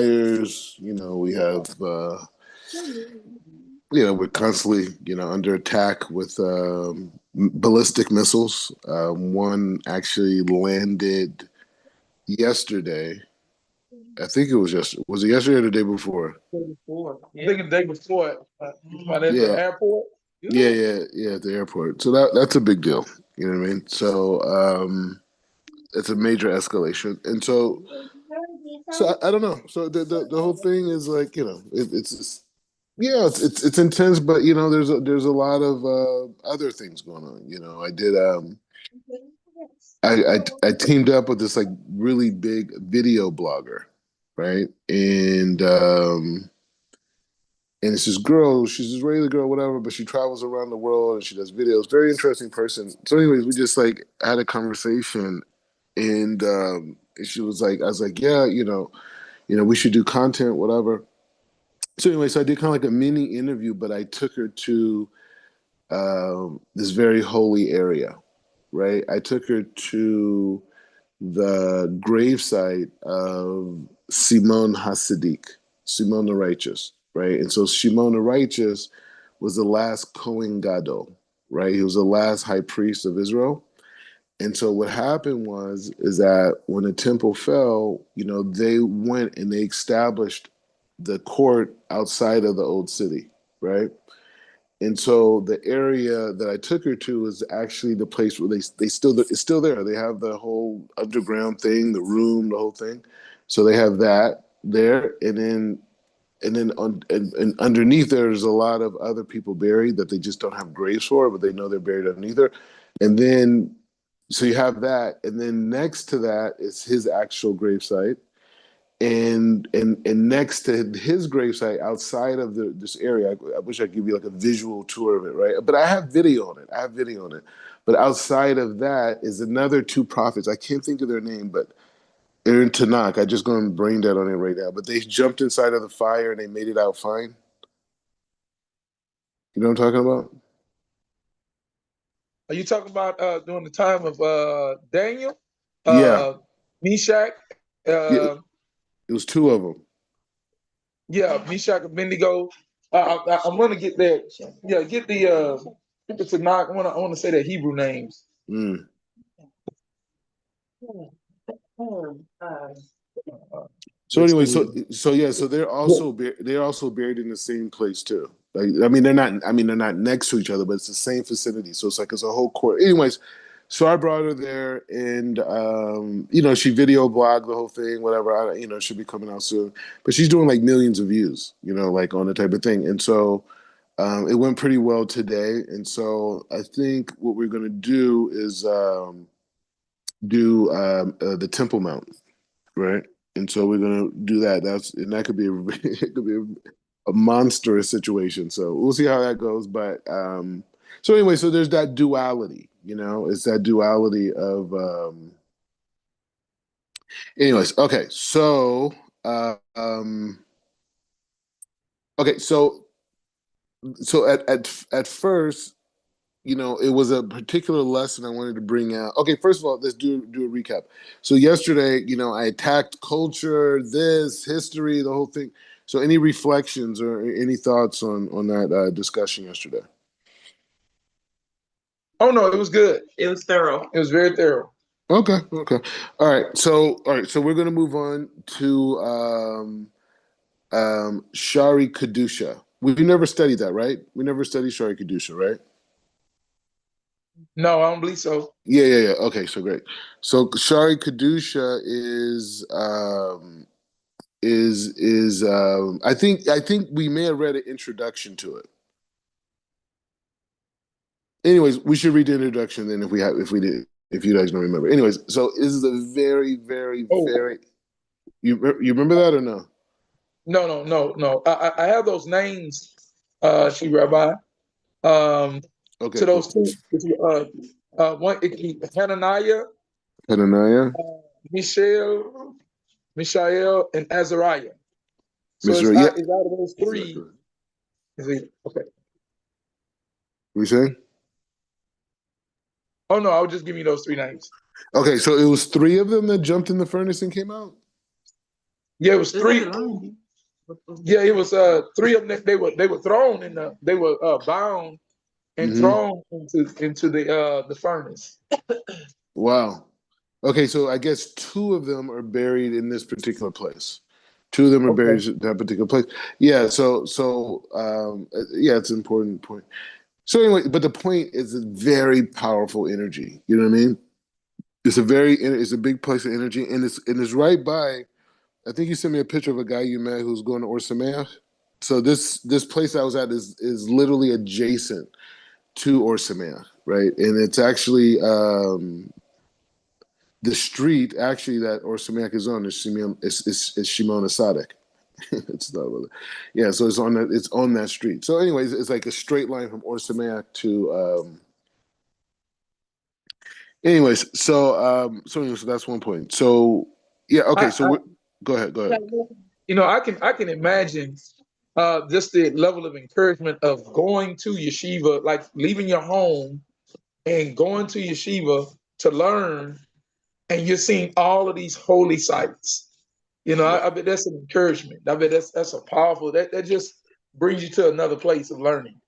fires. We have we're constantly under attack with ballistic missiles. One actually landed yesterday. I think it was yesterday. Was it yesterday or the day before? Before. I think the day before. At the Yeah, airport. yeah, at the airport. So that's a big deal. You know what I mean? So it's a major escalation, and so I don't know. So the whole thing is like it's just, yeah, it's intense, but there's a lot of other things going on. I did I teamed up with this like really big video blogger, right? And it's this girl, she's this Israeli girl, whatever, but she travels around the world and she does videos. Very interesting person. So, anyways, we just like had a conversation, and she was like, I was like, yeah, we should do content, whatever. So, anyway, so I did kind of like a mini interview, but I took her to this very holy area, right? I took her to the gravesite of Simon Hasidic, Simon the Righteous, right? And so Shimon the Righteous was the last Kohen Gadol, right? He was the last high priest of Israel. And so what happened is that when the temple fell, they went and they established the court outside of the old city, right? And so the area that I took her to is actually the place where they still it's still there. They have the whole underground thing, the room, the whole thing. So they have that there, and underneath there's a lot of other people buried that they just don't have graves for, but they know they're buried underneath there. And then so you have that, and then next to that is his actual gravesite, and next to his gravesite outside of this area, I wish I could give you like a visual tour of it, right? But I have video on it. But outside of that is another two prophets. I can't think of their name, but they're in Tanakh. I just going brain dead on it right now. But they jumped inside of the fire and they made it out fine. You know what I'm talking about? Are you talking about during the time of Daniel, Yeah, Meshach? yeah. Uh, It was two of them. yeah, Meshach, Abednego. I'm gonna get that. Yeah, get the Tanakh. I want to say the Hebrew names. Mm. So Let's anyway, see. so yeah, so they're also buried in the same place too. Like they're not next to each other, but it's the same vicinity. So it's like it's a whole court. Anyways, so I brought her there, and she video blogged the whole thing, whatever. Should be coming out soon, but she's doing like millions of views, like on the type of thing, and so it went pretty well today. And so I think what we're gonna do is do the Temple Mount, right? And so we're gonna do that. That could be it could be a monstrous situation. So we'll see how that goes. But so anyway, so there's that duality. It's that duality of. Anyways, okay. So okay, so at first, it was a particular lesson I wanted to bring out. Okay, first of all, let's do a recap. So yesterday, I attacked culture, this history, the whole thing. So any reflections or any thoughts on that discussion yesterday? Oh no, it was good. It was thorough. It was very thorough. Okay, okay, all right. So we're gonna move on to Shari Kedusha. We never studied that, right? We never studied Shari Kedusha, right? No, I don't believe so. Yeah. Okay, so great. So Shari Kedusha is I think we may have read an introduction to it. Anyways, we should read the introduction then if you guys don't remember. Anyways, so this is a very very Oh very you remember that or no? no. I have those names, she Rabbi. Um, Okay, to cool. those two. One it could be Hananiah, Hananiah, Mishael, Mishael, and Azariah. So Mr. Yeah, it's out of those three. exactly. Is it okay? What you saying? Oh no, I was just giving you those three names. Okay, so it was three of them that jumped in the furnace and came out. Yeah, it was three. Yeah, it was three of them. They were thrown in the. They were bound and Hmm. thrown into the furnace. Wow. Okay, so I guess two of them are buried in this particular place. Two of them are Okay. buried in that particular place. Yeah. Yeah, it's an important point. So anyway, but the point is a very powerful energy. You know what I mean? It's a big place of energy, and it's right by. I think you sent me a picture of a guy you met who's going to Orsamea. So this place I was at is literally adjacent to Orsamea, right? And it's actually the street actually that Orsamea is on is Shimon Asadek. It's not really, yeah. So it's on that street. So anyways, it's like a straight line from Orsamea to so that's one point. So yeah, okay. I Go ahead, go ahead. I can imagine just the level of encouragement of going to yeshiva, like leaving your home and going to yeshiva to learn, and you're seeing all of these holy sites. I bet that's an encouragement. I bet that's a powerful that just brings you to another place of learning.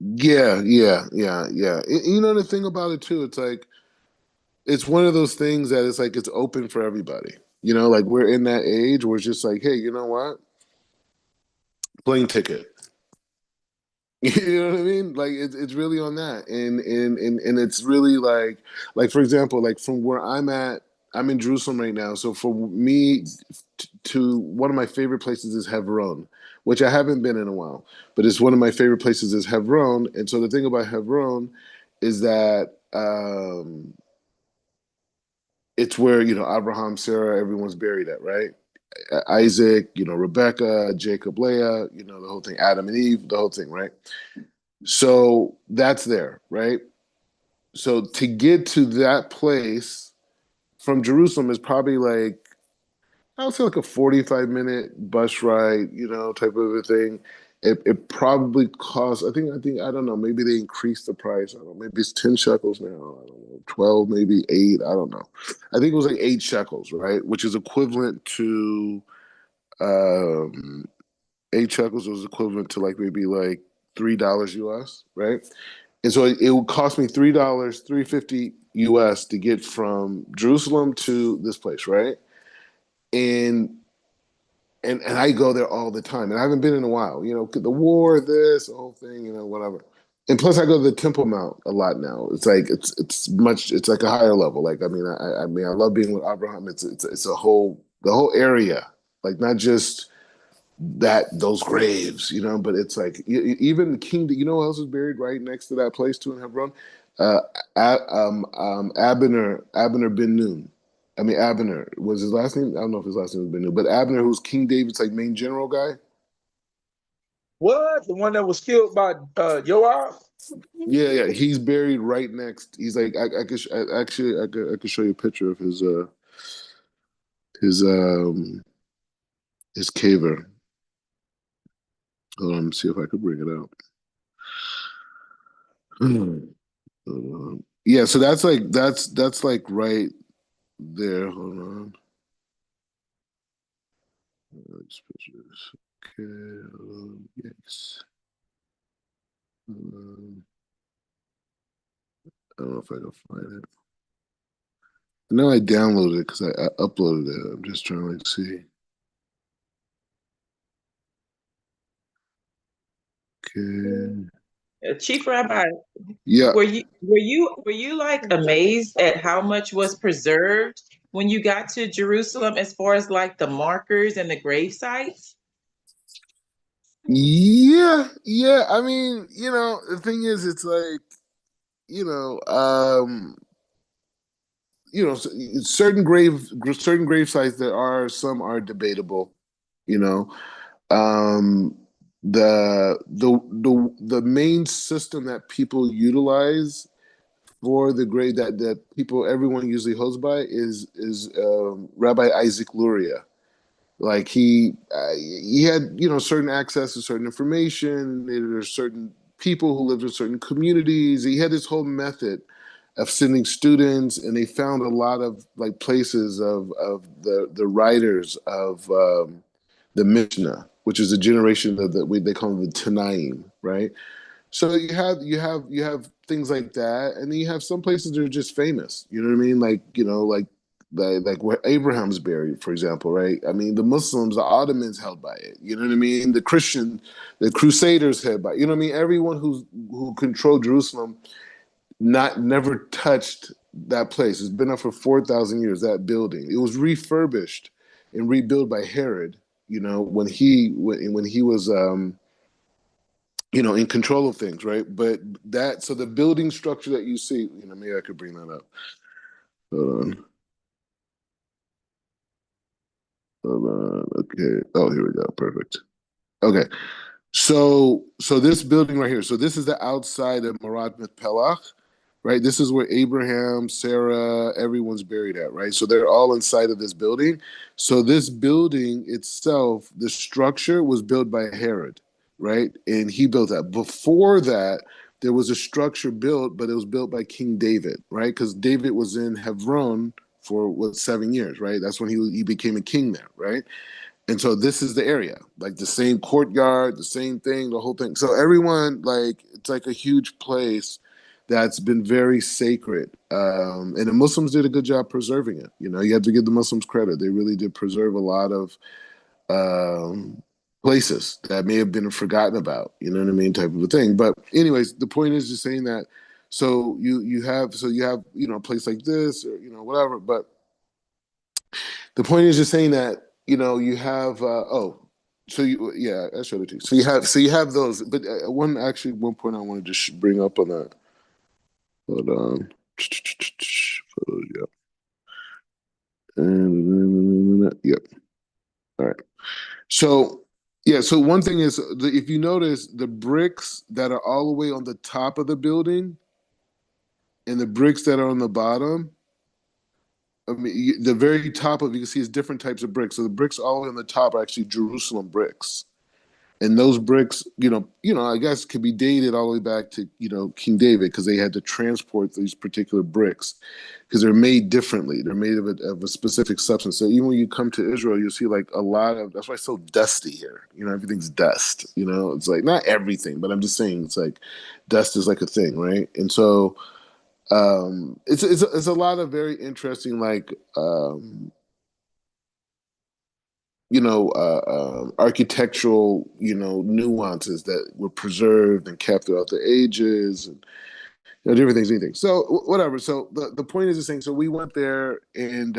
Yeah. You know the thing about it too, it's like it's one of those things that it's like it's open for everybody. Like we're in that age where it's just like, hey, you know what? Plane ticket. You know what I mean? Like it's really on that, and it's really like for example, like from where I'm at, I'm in Jerusalem right now. So for me, to one of my favorite places is Hebron, which I haven't been in a while, but it's one of my favorite places is Hebron. And so the thing about Hebron is that it's where Abraham, Sarah, everyone's buried at, right? Isaac, Rebecca, Jacob, Leah, the whole thing, Adam and Eve, the whole thing, right? So that's there, right? So to get to that place from Jerusalem is probably like, I would say like a 45-minute bus ride, type of a thing. It probably costs, I don't know, maybe they increased the price. I don't know, maybe it's 10 shekels now. I don't know, 12, maybe 8. I don't know. I think it was like 8 shekels, right? Which is equivalent to, um, 8 shekels was equivalent to like maybe like $3 US, right? And so it would cost me $3, 350 US to get from Jerusalem to this place, right? And and I go there all the time, and I haven't been in a while. The war, this the whole thing, whatever. And plus, I go to the Temple Mount a lot now. It's like it's like a higher level. Like I love being with Abraham. It's a whole the whole area, like not just those graves, but it's like even King. You know who else is buried right next to that place too in Hebron? Uh, Abner ben Nun. I mean Abner was his last name. I don't know if his last name was Ben Nun, but Abner, who's King David's like main general guy. What? The one that was killed by Joab? Yeah. He's buried right next. He's like I could actually I could show you a picture of his um his caver. Hold on, see if I could bring it out. Yeah, so that's like right there. Hold on. These pictures. Okay. Yes. I don't know if I can find it. I know I downloaded it because I uploaded it. I'm just trying to like see. Okay. Chief Rabbi, Yeah. were you like amazed at how much was preserved when you got to Jerusalem as far as like the markers and the grave sites? Yeah. I mean, the thing is, it's like, you know, um, certain grave sites there are some are debatable, you know. Um, the main system that people utilize for the grade that people everyone usually holds by is Rabbi Isaac Luria. Like he had certain access to certain information. There are certain people who lived in certain communities. He had this whole method of sending students, and they found a lot of like places of the writers of the Mishnah, which is a generation of they call them the Tanaim, right? So you have things like that, and then you have some places that are just famous. You know what I mean? Like like where Abraham's buried, for example, right? I mean, the Muslims, the Ottomans held by it. You know what I mean? The Crusaders held by it. You know what I mean? Everyone who controlled Jerusalem not never touched that place. It's been up for 4,000 years. That building. It was refurbished and rebuilt by Herod. You know when he was in control of things, right? But so the building structure that you see, maybe I could bring that up. Hold on. Hold on. Okay. Oh, here we go. Perfect. Okay. So this building right here. So this is the outside of Marat Pelach, right? This is where Abraham, Sarah, everyone's buried at, right? So they're all inside of this building. So this building itself, the structure was built by Herod, right? And he built that. Before that, there was a structure built, but it was built by King David, right? Because David was in Hebron for 7 years, right? That's when he became a king there, right? And so this is the area, like the same courtyard, the same thing, the whole thing. So everyone, like, it's like a huge place that's been very sacred. And the Muslims did a good job preserving it. You have to give the Muslims credit. They really did preserve a lot of um, places that may have been forgotten about, you know what I mean, type of a thing. But anyways, the point is just saying that. So you have a place like this or whatever. But the point is just saying that you have so yeah, I showed it to you. So you have those, but one point I wanted to bring up on that. Hold on. Photos, yep. And yep. All right. So yeah, so one thing is if you notice the bricks that are all the way on the top of the building and the bricks that are on the bottom. I mean, the very top of you can see is different types of bricks. So the bricks all the way on the top are actually Jerusalem bricks, and those bricks, I guess could be dated all the way back to King David because they had to transport these particular bricks because they're made differently. They're made of a specific substance. So even when you come to Israel, you'll see like a lot of. That's why it's so dusty here. Everything's dust. It's like not everything, but I'm just saying it's like dust is like a thing, right? And so it's a lot of very interesting like architectural nuances that were preserved and kept throughout the ages and different things, anything. So whatever. So the point is the same. So we went there and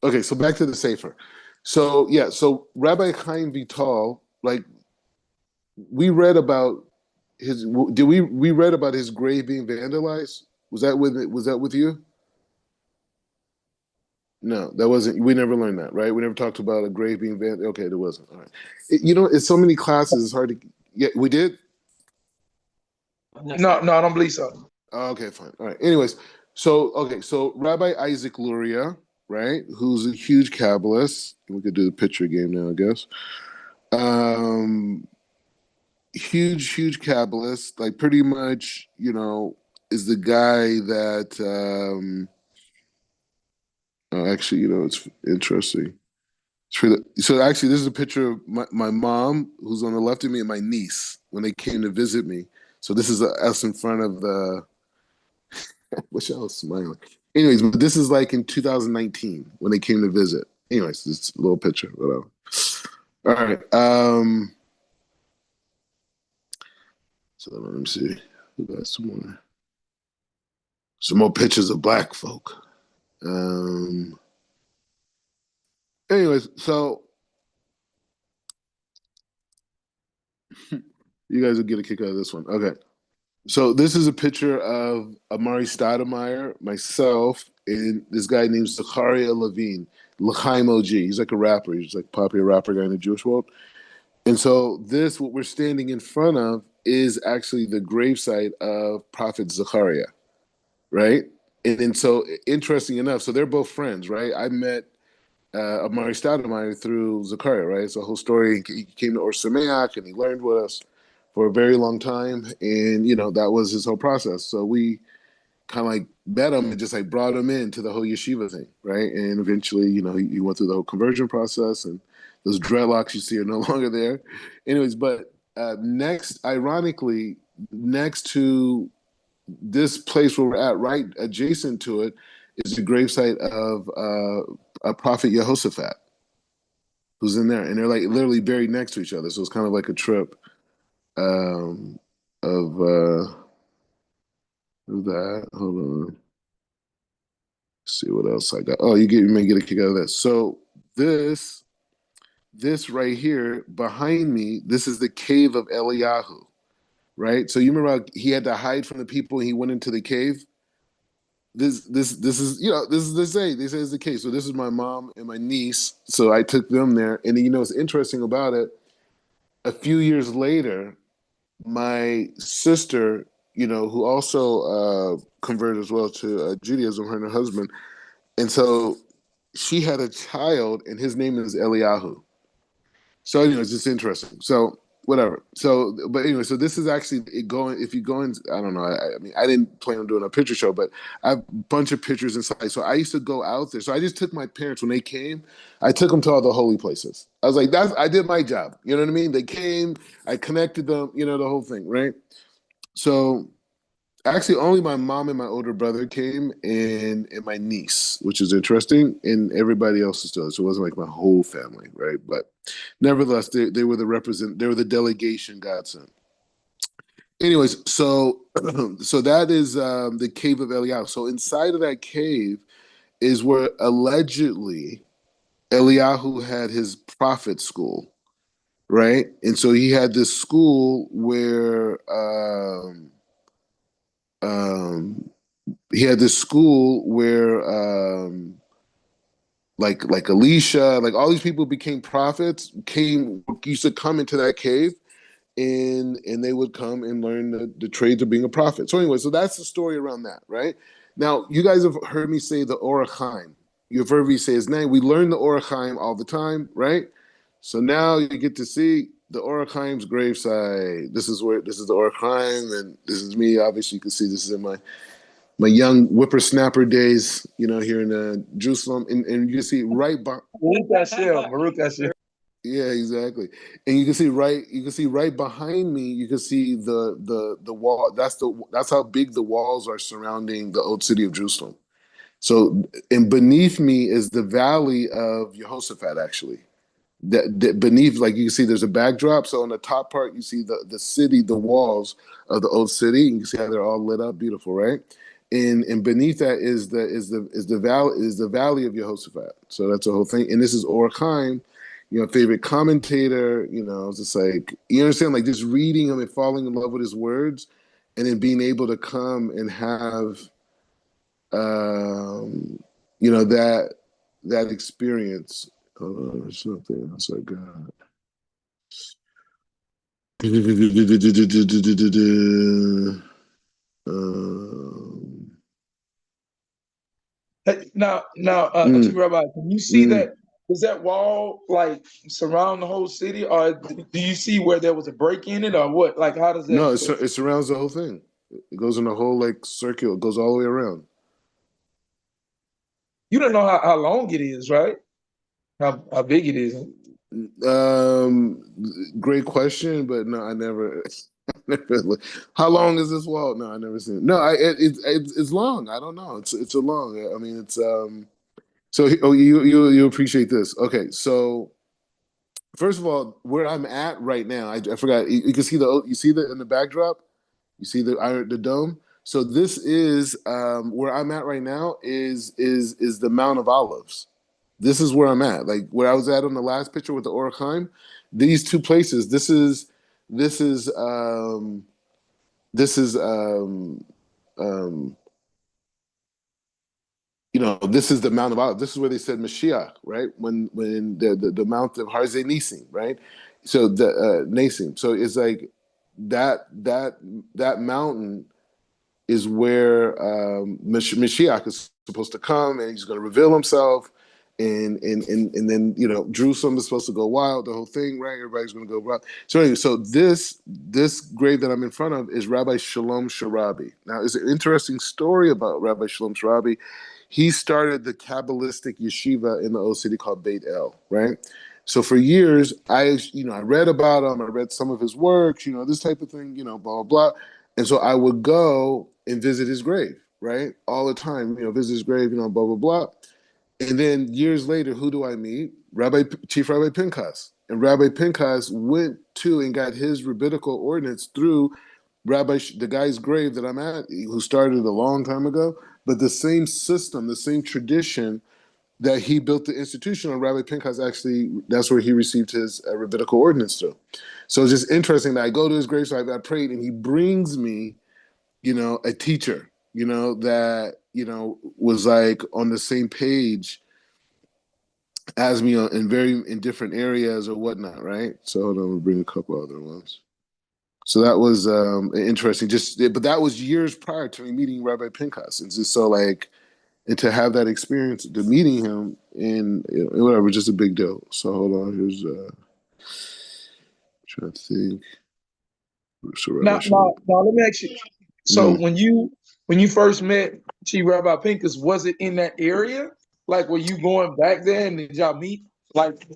okay. So back to the Sefer. So yeah. So Rabbi Chaim Vital, like we read about his. Did we read about his grave being vandalized? Was that with you? No, that wasn't. We never learned that, right? We never talked about a grave being vandalized. Okay, there wasn't. All right. It's so many classes. It's hard to. Yeah, we did. No, No, sir. no, I don't believe so. Oh, okay, fine. All right. Anyways, so okay, so Rabbi Isaac Luria, right, who's a huge Kabbalist. We could do the picture game now, I guess. Um, huge Kabbalist. Like pretty much, is the guy that. Actually, it's interesting. So actually, this is a picture of my mom, who's on the left of me, and my niece when they came to visit me. So this is us in front of the. Wish I was smiling. Anyways, but this is like in 2019 when they came to visit. Anyways, this little picture, whatever. All right. So let me see. We got some more pictures of black folk. Um. Anyways, so you guys will get a kick out of this one. Okay. So this is a picture of Amari Stoudemire, myself, and this guy named Zachariah Levine, L'chaim OG. He's like a rapper. He's like a popular rapper guy in the Jewish world. And so what we're standing in front of, is actually the gravesite of Prophet Zachariah, right? And so interesting enough, so they're both friends, right? I met Amari Stoudemire through Zakaria, right? It's a whole story. He came to Or Sameach and he learned with us for a very long time, and that was his whole process. So we kind of like met him and just like brought him into the whole yeshiva thing, right? And eventually, he went through the whole conversion process, and those dreadlocks you see are no longer there. Anyways, but next, ironically, next to this place where we're at, right adjacent to it, is the gravesite of a prophet Jehoshaphat, who's in there, and they're like literally buried next to each other. So it's kind of like a trip um, of that. Hold on. See what else I got. Oh, you may get a kick out of this. So this this right here behind me, this is the cave of Eliyahu, right? So you remember how he had to hide from the people and he went into the cave? This is this is they say it's the case. So this is my mom and my niece. So I took them there, and what's interesting about it, a few years later, my sister, who also converted as well to Judaism, her and her husband, and so she had a child, and his name is Eliyahu. So it's just interesting. So whatever. So but anyway, so this is actually it going. If you go in, I don't know. I mean, I didn't plan on doing a picture show, but I have a bunch of pictures inside. So I used to go out there. So I just took my parents when they came. I took them to all the holy places. I was like, I did my job. You know what I mean? They came. I connected them. The whole thing, right? So actually, only my mom and my older brother came, and my niece, which is interesting, and everybody else is still. So it wasn't like my whole family, right? But nevertheless, they were they were the delegation God sent. Anyways, so so that is the cave of Eliyahu. So inside of that cave is where allegedly Eliyahu had his prophet school, right? And so he had this school where um, he had this school where like Elisha, like all these people became prophets, used to come into that cave, and they would come and learn the trades of being a prophet. So anyway, so that's the story around that, right? Now, you guys have heard me say the Orach Chaim. You've heard me say his name. We learn the Orach Chaim all the time, right? So now you get to see the Orach Chaim's gravesite. This is the Orach Chaim, and this is me. Obviously, you can see this is in my young whippersnapper days, here in Jerusalem, and you can see right by. Baruch Hashem. Yeah, exactly. And you can see right behind me, you can see the wall. That's how big the walls are surrounding the old city of Jerusalem. So, and beneath me is the valley of Jehoshaphat, actually. That beneath, like you can see, there's a backdrop. So on the top part, you see the city, the walls of the old city. You can see how they're all lit up, beautiful, right? And beneath that is the valley of Jehoshaphat. So that's the whole thing. And this is Orchaim, favorite commentator. It's just like you understand, like just reading him and falling in love with his words, and then being able to come and have, that experience. Hold on, there's something else I got. Um, Hey, now, Chief mm, Rabbi, can you see mm. that? Does that wall like surround the whole city, or do you see where there was a break in it, or what? Like, how does that? No, it surrounds the whole thing. It goes in a whole like circle. It goes all the way around. You don't know how long it is, right? How big it is. Um, Great question, but no, I never. How long is this wall? No, I never seen it. No, it's long. I don't know. It's a long. I mean, it's So you appreciate this? Okay, so first of all, where I'm at right now, I forgot. You can see the in the backdrop. You see the dome. So this is where I'm at right now. Is the Mount of Olives. This is where I'm at. Like where I was at on the last picture with the Orachim. These two places. This is this is um, this is the Mount of Olives. This is where they said Mashiach, right? When the Mount of Har Nisim, right? So the Nasim. So it's like that mountain is where Mashiach is supposed to come, and he's going to reveal himself, and then Jerusalem is supposed to go wild, the whole thing, right? Everybody's going to go wild. So anyway, so this grave that I'm in front of is Rabbi Shalom Sharabi. Now, it's an interesting story about Rabbi Shalom Sharabi. He started the Kabbalistic yeshiva in the old city called Beit El, right? So for years, I read about him, I read some of his works, this type of thing, blah blah blah, and so I would go and visit his grave, right, all the time, visit his grave, blah blah blah. And then years later, who do I meet? Chief Rabbi Pinchas. And Rabbi Pinchas went to and got his rabbinical ordinance through the guy's grave that I'm at, who started a long time ago. But the same system, the same tradition that he built the institution on, Rabbi Pinchas actually, that's where he received his rabbinical ordinance through. So it's just interesting that I go to his grave, so I prayed, and he brings me, a teacher, that, was like on the same page as me in different areas or whatnot, right? So hold on, we'll bring a couple other ones. So that was interesting. But that was years prior to me meeting Rabbi Pinchas, and just so like, and to have that experience, to meeting him, and whatever, just a big deal. So hold on, here's trying to think. So Rabbi Shalom. Now, let me ask you. So Mm. when you first met Chief Rabbi Pincus, was it in that area? Like, were you going back there and did y'all meet? Like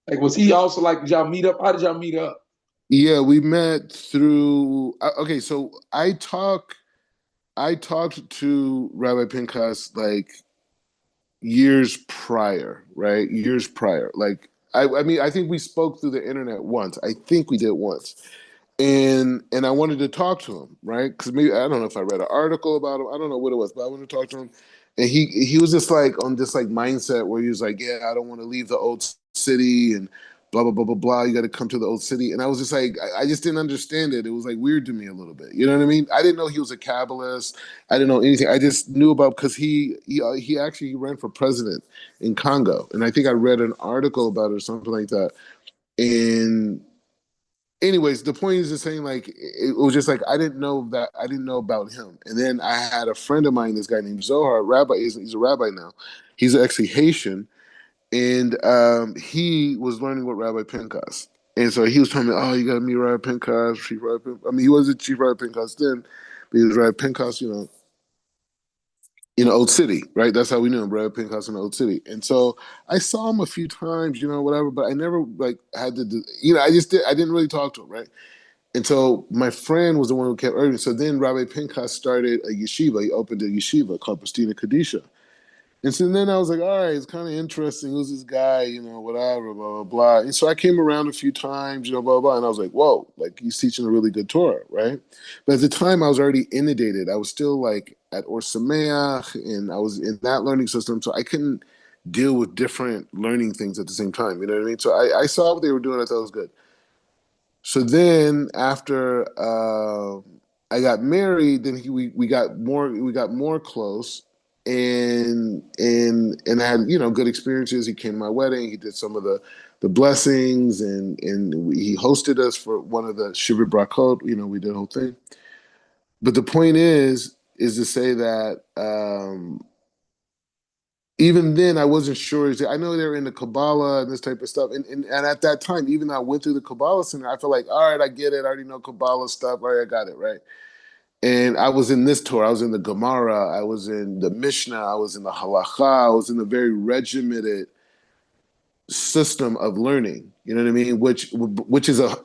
was he also like, did y'all meet up? How did y'all meet up? Yeah, we met through. Okay, so I talked to Rabbi Pinchas like years prior, right? Years prior. Like I mean, I think we spoke through the internet once. I think we did once. And I wanted to talk to him, right? Because maybe I don't know if I read an article about him. I don't know what it was, but I wanted to talk to him. And he was just like on this like mindset where he was like, yeah, I don't want to leave the old city and blah blah blah blah blah. You got to come to the old city. And I was just like, I just didn't understand it. It was like weird to me a little bit. You know what I mean? I didn't know he was a Kabbalist. I didn't know anything. I just knew about because he actually he ran for president in Congo, and I think I read an article about it or something like that. And anyways, the point is just saying like it was just like I didn't know about him, and then I had a friend of mine, this guy named Zohar, rabbi. He's a rabbi now. He's actually Haitian, and he was learning with Rabbi Pinchas, and so he was telling me, "Oh, you got to meet Rabbi Pinchas, Chief Rabbi Pinchas." I mean, he wasn't Chief Rabbi Pinchas then, but he was Rabbi Pinchas, in Old City, right? That's how we knew him, Rabbi Pinchas in Old City. And so I saw him a few times, whatever, but I never like had to, I didn't really talk to him, right? And so my friend was the one who kept urging. So then Rabbi Pinchas started a yeshiva. He opened a yeshiva called Pristina Kadisha. And so then I was like, all right, it's kind of interesting. Who's this guy, whatever, blah, blah, blah. And so I came around a few times, blah, blah, blah. And I was like, whoa, like he's teaching a really good Torah, right? But at the time I was already inundated. I was still like at Or Sameach, and I was in that learning system. So I couldn't deal with different learning things at the same time. You know what I mean? So I saw what they were doing. I thought it was good. So then after I got married, then we got more close, and I had good experiences. He came to my wedding. He did some of the blessings, and he hosted us for one of the Shivit Brakot. We did the whole thing. But the point is to say that even then I wasn't sure. I know they were into Kabbalah and this type of stuff. And at that time, even though I went through the Kabbalah center, I felt like, all right, I get it. I already know Kabbalah stuff. All right, I got it, right? And I was in this Torah. I was in the Gemara. I was in the Mishnah. I was in the Halacha. I was in the very regimented system of learning. You know what I mean? Which is a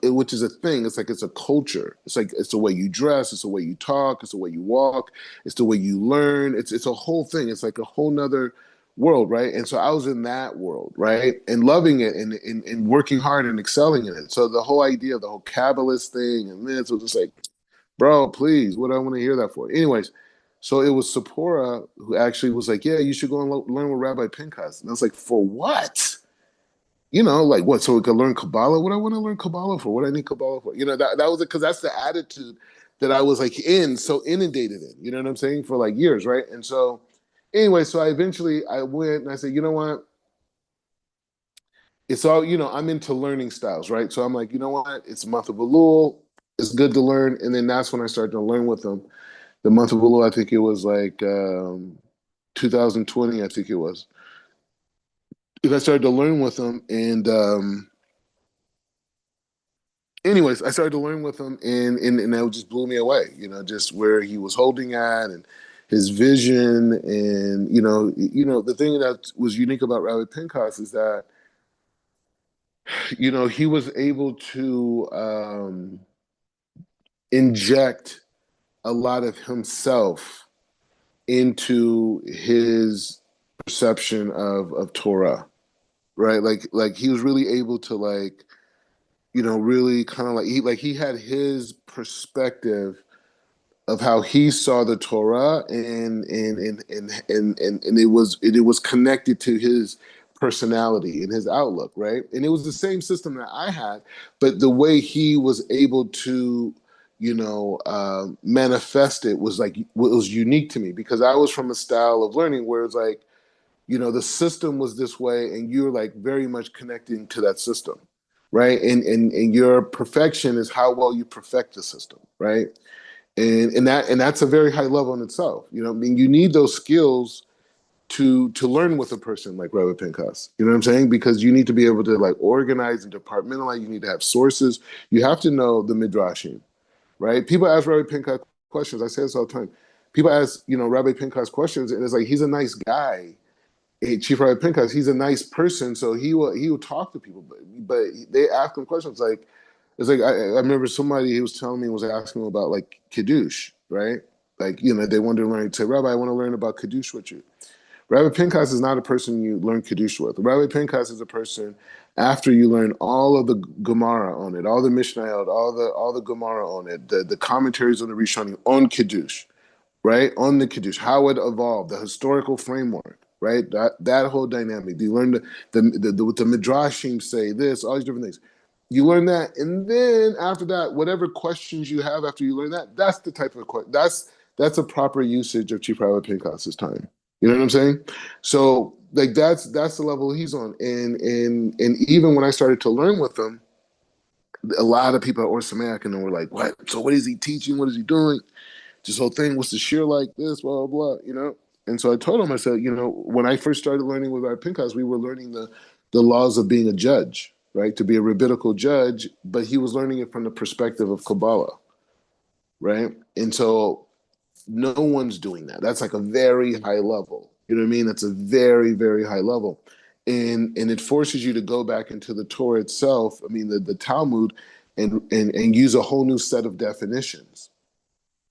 thing. It's like it's a culture. It's like it's the way you dress. It's the way you talk. It's the way you walk. It's the way you learn. It's a whole thing. It's like a whole nother world, right? And so I was in that world, right, and loving it, and working hard and excelling in it. So the whole idea, the whole Kabbalist thing, and this was just like, bro, please, what do I want to hear that for? Anyways, so it was Sephora who actually was like, yeah, you should go and learn with Rabbi Pinchas. And I was like, for what? Like what? So we could learn Kabbalah? What do I want to learn Kabbalah for? What do I need Kabbalah for? That was it, because that's the attitude that I was like so inundated in. You know what I'm saying? For like years, right? And so anyway, so I went and I said, you know what? It's all, I'm into learning styles, right? So I'm like, you know what? It's a month of Elul. It's good to learn. And then that's when I started to learn with them. The month of Elul, I think it was like 2020, I think it was. I started to learn with him, and anyways, I started to learn with him, and that just blew me away. Just where he was holding at, and his vision, and the thing that was unique about Rabbi Pinchas is that he was able to inject a lot of himself into his perception of Torah, right? Like he was really able to really kind of he had his perspective of how he saw the Torah, and it was connected to his personality and his outlook, right? And it was the same system that I had, but the way he was able to manifest it was like it was unique to me, because I was from a style of learning where it's like the system was this way, and you're like very much connecting to that system, right? And your perfection is how well you perfect the system, right? And that's a very high level in itself. I mean, you need those skills to learn with a person like Rabbi Pinchas. You know what I'm saying? Because you need to be able to like organize and departmentalize. You need to have sources. You have to know the midrashim, right? People ask Rabbi Pinchas questions. I say this all the time. People ask, Rabbi Pinchas questions, and it's like he's a nice guy. Hey, Chief Rabbi Pinchas, he's a nice person, so he will talk to people, but they ask him questions like it's like I remember somebody he was telling me was asking him about like kiddush, right? Like they wanted to learn. Say, Rabbi, I want to learn about kiddush with you. Rabbi Pinchas is not a person you learn kiddush with. Rabbi Pinchas is a person after you learn all of the Gemara on it, all the Mishnayot, all the Gemara on it, the commentaries on the Rishonim on kiddush, right? On the Kiddush, how it evolved, the historical framework, right? That whole dynamic. You learn what the Midrashim say, this, all these different things. You learn that, and then after that, whatever questions you have after you learn that, that's the type of question. That's a proper usage of Chief Rabbi Pinchas's time. You know what I'm saying? So like that's the level he's on, and even when I started to learn with him, a lot of people at Or Sameach and were like, "What? So what is he teaching? What is he doing?" This whole thing was to shear like this, blah, blah, blah. And so I told him, I said, when I first started learning with our Pinchas, we were learning the laws of being a judge, right? To be a rabbinical judge, but he was learning it from the perspective of Kabbalah, right? And so no one's doing that. That's like a very high level. You know what I mean? That's a very, very high level. And it forces you to go back into the Torah itself, I mean the Talmud, and use a whole new set of definitions,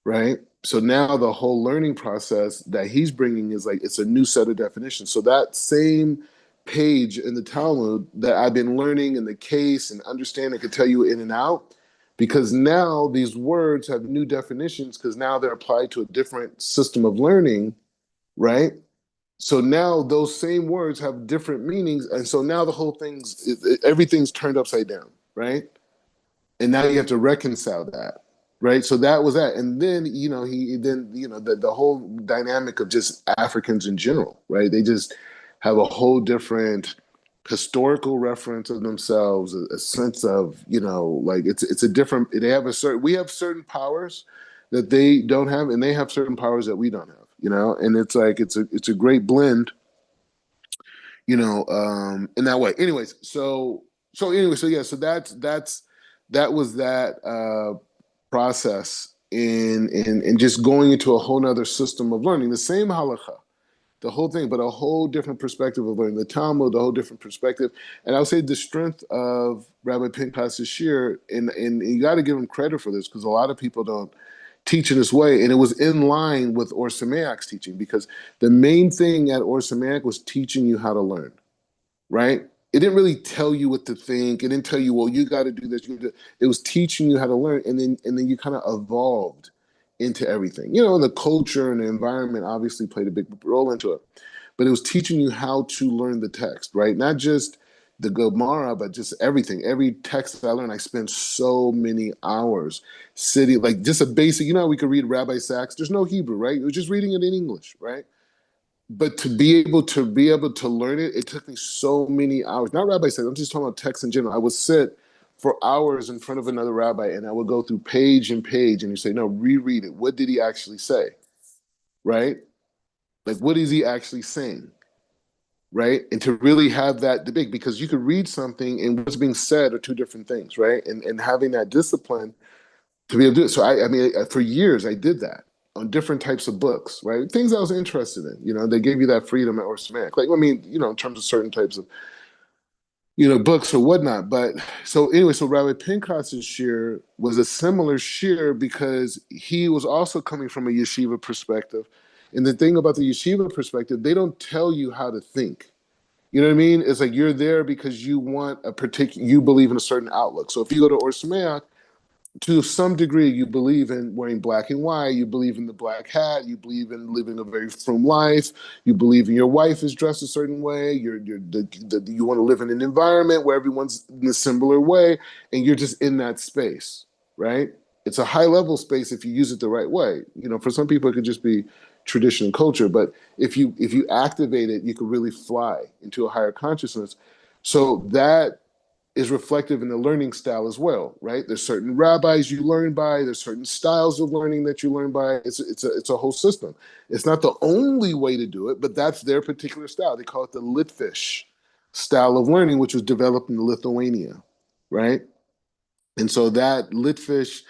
right? So now the whole learning process that he's bringing is like it's a new set of definitions. So that same page in the Talmud that I've been learning in the case and understanding could tell you in and out, because now these words have new definitions because now they're applied to a different system of learning, right? So now those same words have different meanings, and so now the whole everything's turned upside down, right? And now you have to reconcile that, right? So that was that. And then the whole dynamic of just Africans in general, right? They just have a whole different historical reference of themselves, a sense of like it's a different. They have a certain. We have certain powers that they don't have, and they have certain powers that we don't have. And it's like it's a great blend, in that way. Anyways, so yeah, so that was that process in just going into a whole nother system of learning the same halakha, the whole thing, but a whole different perspective of learning the Talmud, a whole different perspective. And I would say the strength of Rabbi Pinchas Shir, and you got to give him credit for this because a lot of people don't teach in this way, and it was in line with Or Sameach's teaching, because the main thing at Or Sameach was teaching you how to learn, right? It didn't really tell you what to think. It didn't tell you, well, you got to do this. It was teaching you how to learn, and then you kind of evolved into everything. And the culture and the environment obviously played a big role into it, but it was teaching you how to learn the text, right? Not just the Gemara, but just everything. Every text that I learned, I spent so many hours sitting, like just a basic. We could read Rabbi Sachs. There's no Hebrew, right? It was just reading it in English, right? But to be able to learn it, it took me so many hours. Not Rabbi said, I'm just talking about text in general. I would sit for hours in front of another rabbi, and I would go through page and page, and you say, no, reread it. What did he actually say? Right? Like, what is he actually saying? right? And to really have that debate, because you could read something and what's being said are two different things, right? And having that discipline to be able to do it. So I mean, for years I did that on different types of books, right? Things I was interested in. They gave you that freedom or semantic. Like, I mean, in terms of certain types of books or whatnot. But so anyway, so Rabbi Pinchas's shir was a similar shir because he was also coming from a yeshiva perspective. And the thing about the yeshiva perspective, they don't tell you how to think. You know what I mean? It's like you're there because you want you believe in a certain outlook. So if you go to Or Sameach, to some degree, you believe in wearing black and white. You believe in the black hat. You believe in living a very frum life. You believe in your wife is dressed a certain way. You want to live in an environment where everyone's in a similar way, and you're just in that space, right? It's a high level space if you use it the right way. For some people, it could just be tradition and culture, but if you activate it, you could really fly into a higher consciousness. So that is reflective in the learning style as well, right? There's certain rabbis you learn by. There's certain styles of learning that you learn by. It's a whole system. It's not the only way to do it, but that's their particular style. They call it the Litvish style of learning, which was developed in Lithuania, right? And so that Litvish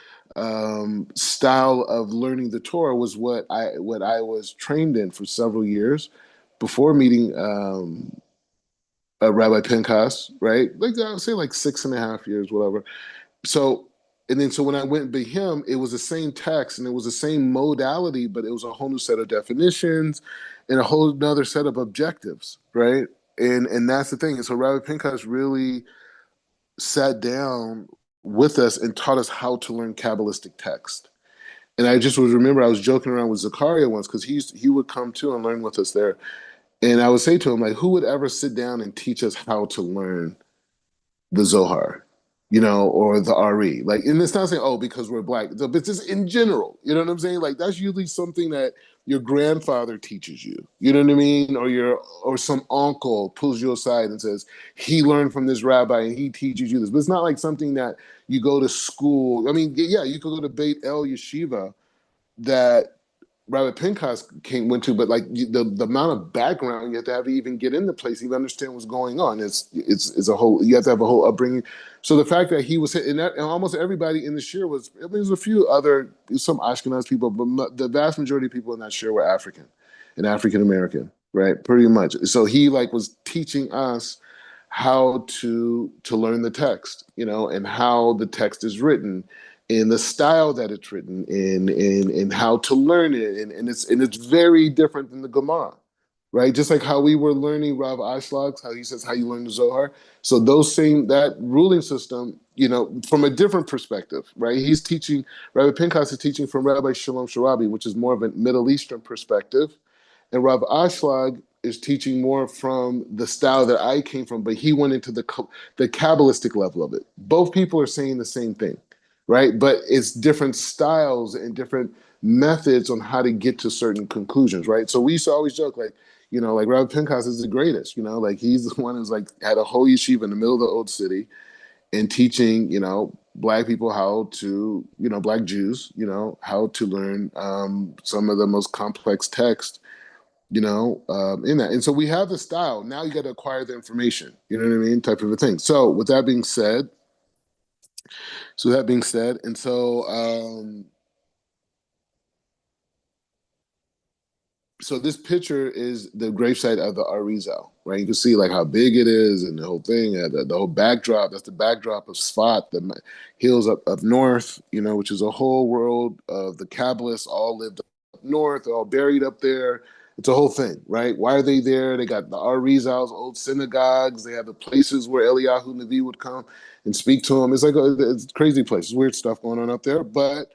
style of learning the Torah was what I was trained in for several years before meeting Rabbi Pinchas, right? Like I would say, like 6.5 years, whatever. So, and then so when I went by him, it was the same text and it was the same modality, but it was a whole new set of definitions and a whole another set of objectives, right? And that's the thing. And so Rabbi Pinchas really sat down with us and taught us how to learn Kabbalistic text. And I just was remember I was joking around with Zakaria once because he would come too and learn with us there. And I would say to him, like, who would ever sit down and teach us how to learn the Zohar, or the Ari? Like, and it's not saying, oh, because we're black, but just in general, you know what I'm saying? Like, that's usually something that your grandfather teaches you, you know what I mean? Or some uncle pulls you aside and says, he learned from this rabbi and he teaches you this. But it's not like something that you go to school. I mean, yeah, you could go to Beit El Yeshiva that Rabbi Pinchas went to, but like the amount of background you have to even get in the place, even understand what's going on. It's a whole. You have to have a whole upbringing. So the fact that he was and almost everybody in the shir was. I mean, there's a few other some Ashkenaz people, but the vast majority of people in that shir were African and African American, right? Pretty much. So he was teaching us how to learn the text, and how the text is written in the style that it's written in and how to learn it. And it's very different than the Gemara, right? Just like how we were learning Rav Ashlag, how he says how you learn the Zohar. So that ruling system, from a different perspective, right? Rabbi Pinchas is teaching from Rabbi Shalom Sharabi, which is more of a Middle Eastern perspective. And Rav Ashlag is teaching more from the style that I came from, but he went into the Kabbalistic level of it. Both people are saying the same thing, right? But it's different styles and different methods on how to get to certain conclusions, right? So we used to always joke, like, like Rabbi Pinchas is the greatest, like he's the one who's like had a whole yeshiva in the middle of the old city and teaching, black people how to, black Jews, how to learn some of the most complex text, in that. And so we have the style. Now you got to acquire the information, you know what I mean? Type of a thing. So with that being said, and so this picture is the gravesite of the Arizal, right? You can see like how big it is and the whole thing, the whole backdrop. That's the backdrop of Sfat, the hills up north, which is a whole world of the Kabbalists all lived up north. They're all buried up there. It's a whole thing, right? Why are they there? They got the Arizal's old synagogues. They have the places where Eliyahu Navi would come and speak to him. It's like it's crazy place. It's weird stuff going on up there, but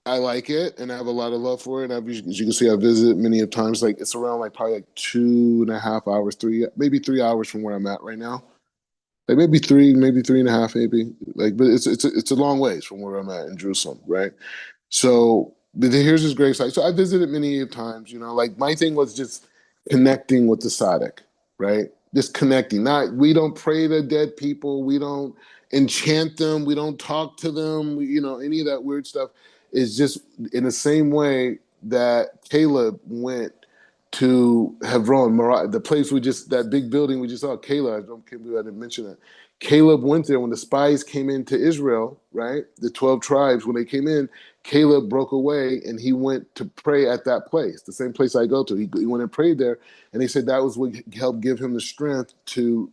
I like it, and I have a lot of love for it. As you can see, I visited many of times. Like it's around like probably like 2.5 hours, maybe 3 hours from where I'm at right now. Like maybe maybe 3.5, maybe. Like, but it's a long ways from where I'm at in Jerusalem, right? So here's this great site. So I visited many times. Like my thing was just connecting with the Tzaddik, right? Just connecting. Not we don't pray to dead people. We don't enchant them. We don't talk to them. Any of that weird stuff is just in the same way that Caleb went to Hebron, the place that big building we just saw, Caleb, I can't believe I didn't mention that. Caleb went there when the spies came into Israel, right? The 12 tribes, when they came in, Caleb broke away and he went to pray at that place, the same place I go to. He went and prayed there, and they said that was what helped give him the strength to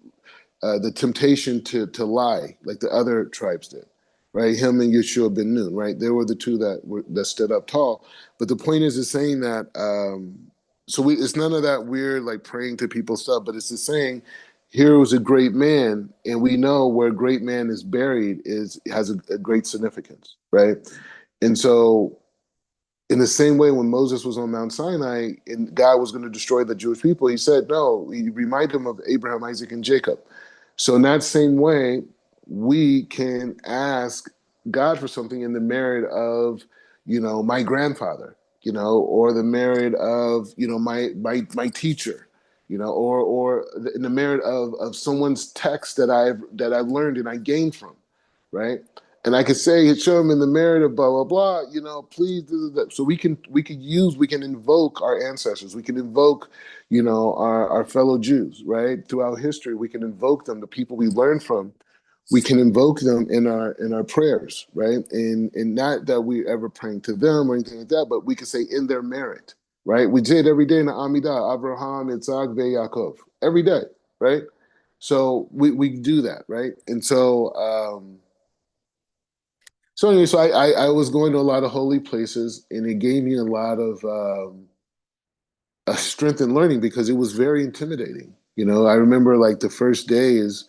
the temptation to lie, like the other tribes did, right? Him and Yeshua ben Nun, right? They were the two that stood up tall. But the point is saying that. It's none of that weird like praying to people stuff, but it's just saying here was a great man, and we know where a great man is buried has a great significance, right? And so in the same way, when Moses was on Mount Sinai and God was going to destroy the Jewish people, he said, no, he reminded him of Abraham, Isaac, and Jacob. So in that same way, we can ask God for something in the merit of, my grandfather, or the merit of, my teacher, or in the merit of someone's text that I've learned and I gained from, right? And I could say, show him in the merit of blah blah blah. Please do that. So we can invoke our ancestors. We can invoke, our fellow Jews, right? Throughout history, we can invoke them. The people we learn from, we can invoke them in our prayers, right? And not that we ever praying to them or anything like that, but we can say in their merit, right? We did every day in the Amidah, Abraham, Isaac, Yaakov, every day, right? So we do that, right? And so anyway, so I was going to a lot of holy places, and it gave me a lot of a strength in learning because it was very intimidating. I remember like the first days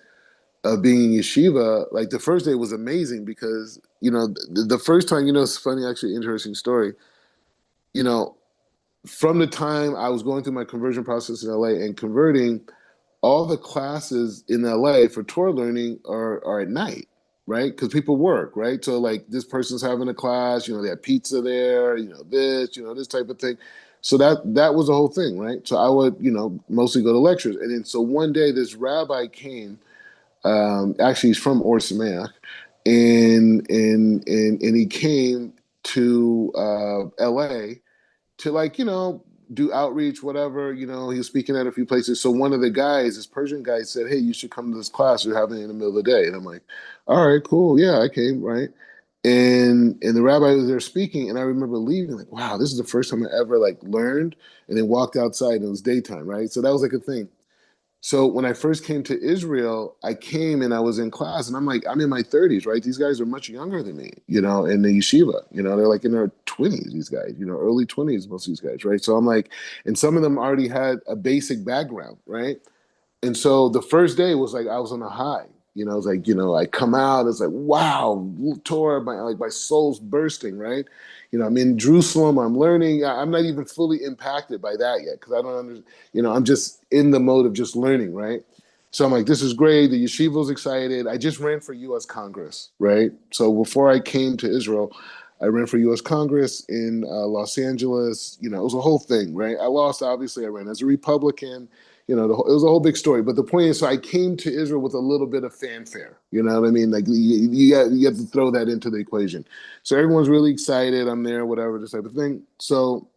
of being in yeshiva, like the first day was amazing because the first time, it's funny, actually, interesting story. You know, from the time I was going through my conversion process in LA and converting, all the classes in LA for Torah learning are at night, right? Because people work, right? So like this person's having a class, they have pizza there, this type of thing. So that was the whole thing, right? So I would, mostly go to lectures. And then so one day this rabbi came, actually he's from Or Sameach, and he came to LA to do outreach, whatever. He was speaking at a few places. So one of the guys, this Persian guy, said, "Hey, you should come to this class. We're having it in the middle of the day." And I'm like, "All right, cool. Yeah, I came, right?" And the rabbi was there speaking, and I remember leaving like, "Wow, this is the first time I ever like learned." And then walked outside, and it was daytime, right? So that was like a thing. So when I first came to Israel, I came and I was in class, and I'm like, I'm in my 30s, right? These guys are much younger than me, in the yeshiva. They're like in their 20s, these guys, early 20s, most of these guys, right? So I'm like, and some of them already had a basic background, right? And so the first day was like I was on a high. It was like, I come out, it's like, wow, Torah, my soul's bursting, right? I'm in Jerusalem, I'm learning. I'm not even fully impacted by that yet because I don't understand, I'm just in the mode of just learning, right? So I'm like, this is great. The yeshiva's excited. I just ran for US Congress, right? So before I came to Israel, I ran for US Congress in Los Angeles. It was a whole thing, right? I lost, obviously. I ran as a Republican. It was a whole big story. But the point is, so I came to Israel with a little bit of fanfare. You know what I mean? Like you have to throw that into the equation. So everyone's really excited. I'm there, whatever, this type of thing. So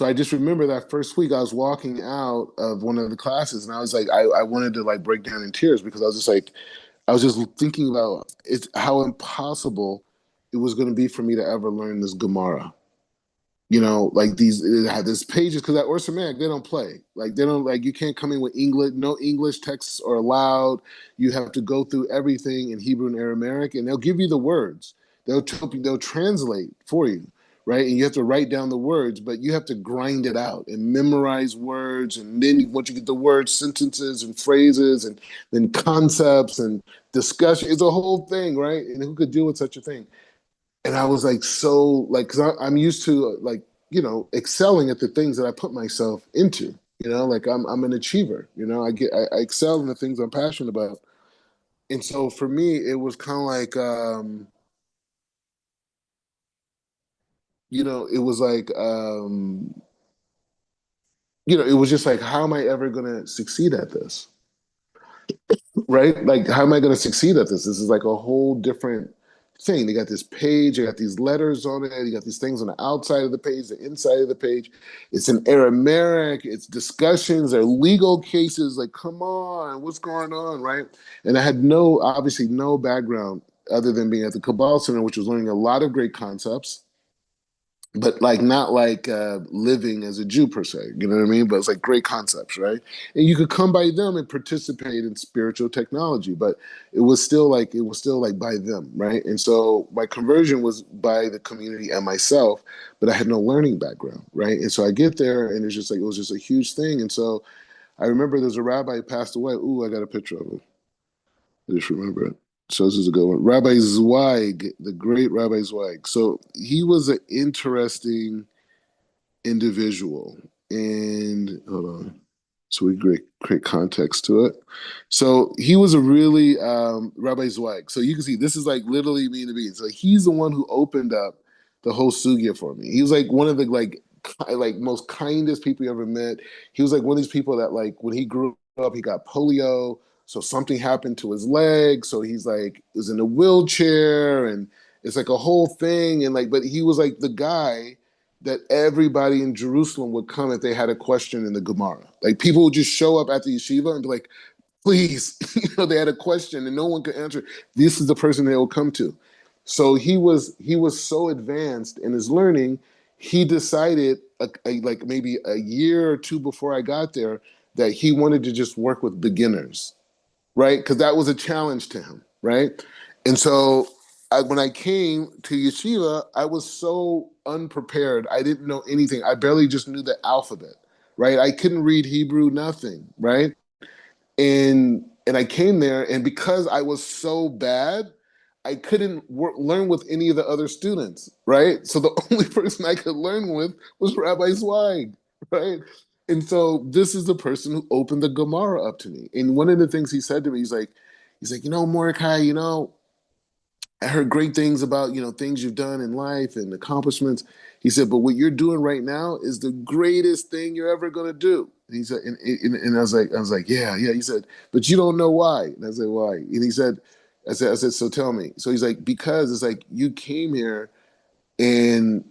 I just remember that first week I was walking out of one of the classes, and I was like, I wanted to like break down in tears because I was just like, I was just thinking about how impossible it was going to be for me to ever learn this Gemara. Like these it had this pages because at Orsa Mag they don't play. Like they don't like you can't come in with English. No English texts are allowed. You have to go through everything in Hebrew and Aramaic, and they'll give you the words. They'll translate for you, right? And you have to write down the words, but you have to grind it out and memorize words. And then once you get the words, sentences and phrases, and then concepts and discussion, it's a whole thing, right? And who could deal with such a thing? And I was like, so like, because I'm used to like, excelling at the things that I put myself into. Like I'm an achiever. I excel in the things I'm passionate about. And so for me, it was kind of like, it was like, it was just like, how am I ever going to succeed at this? Right? Like, how am I going to succeed at this? This is like a whole different thing. They got this page, they got these letters on it, you got these things on the outside of the page, the inside of the page. It's in Aramaic, it's discussions, they're legal cases. Like, come on, what's going on, right? And I had obviously no background other than being at the Kabbalah Center, which was learning a lot of great concepts, but like not like living as a Jew per se, you know what I mean? But it's like great concepts, right? And you could come by them and participate in spiritual technology, but it was still like by them, right? And so my conversion was by the community and myself, but I had no learning background, right? And so I get there, and it was just a huge thing. And so I remember there's a rabbi who passed away. Ooh, I got a picture of him. I just remember it. So this is a good one. Rabbi Zweig, the great Rabbi Zweig. So he was an interesting individual. And hold on. So we create context to it. So he was a really Rabbi Zweig. So you can see this is like literally being the being. So he's the one who opened up the whole sugya for me. He was like one of the like most kindest people you ever met. He was like one of these people that like when he grew up, he got polio. So something happened to his leg. So he's like was in a wheelchair, and it's like a whole thing. And like, but he was like the guy that everybody in Jerusalem would come if they had a question in the Gemara. Like people would just show up at the yeshiva and be like, please, they had a question and no one could answer. This is the person they will come to. So he was so advanced in his learning, he decided like maybe a year or two before I got there that he wanted to just work with beginners, right? Because that was a challenge to him, right? And so when I came to yeshiva, I was so unprepared. I didn't know anything. I barely just knew the alphabet, right? I couldn't read Hebrew, nothing, right? And I came there, and because I was so bad, I couldn't learn with any of the other students, right? So the only person I could learn with was Rabbi Zweig, right? And so this is the person who opened the Gemara up to me. And one of the things he said to me, he's like, Mordecai, I heard great things about, things you've done in life and accomplishments. He said, but what you're doing right now is the greatest thing you're ever going to do. And he said, and I was like, yeah. He said, but you don't know why. And I said, why? And he said, I said, so tell me. So he's like, because it's like you came here and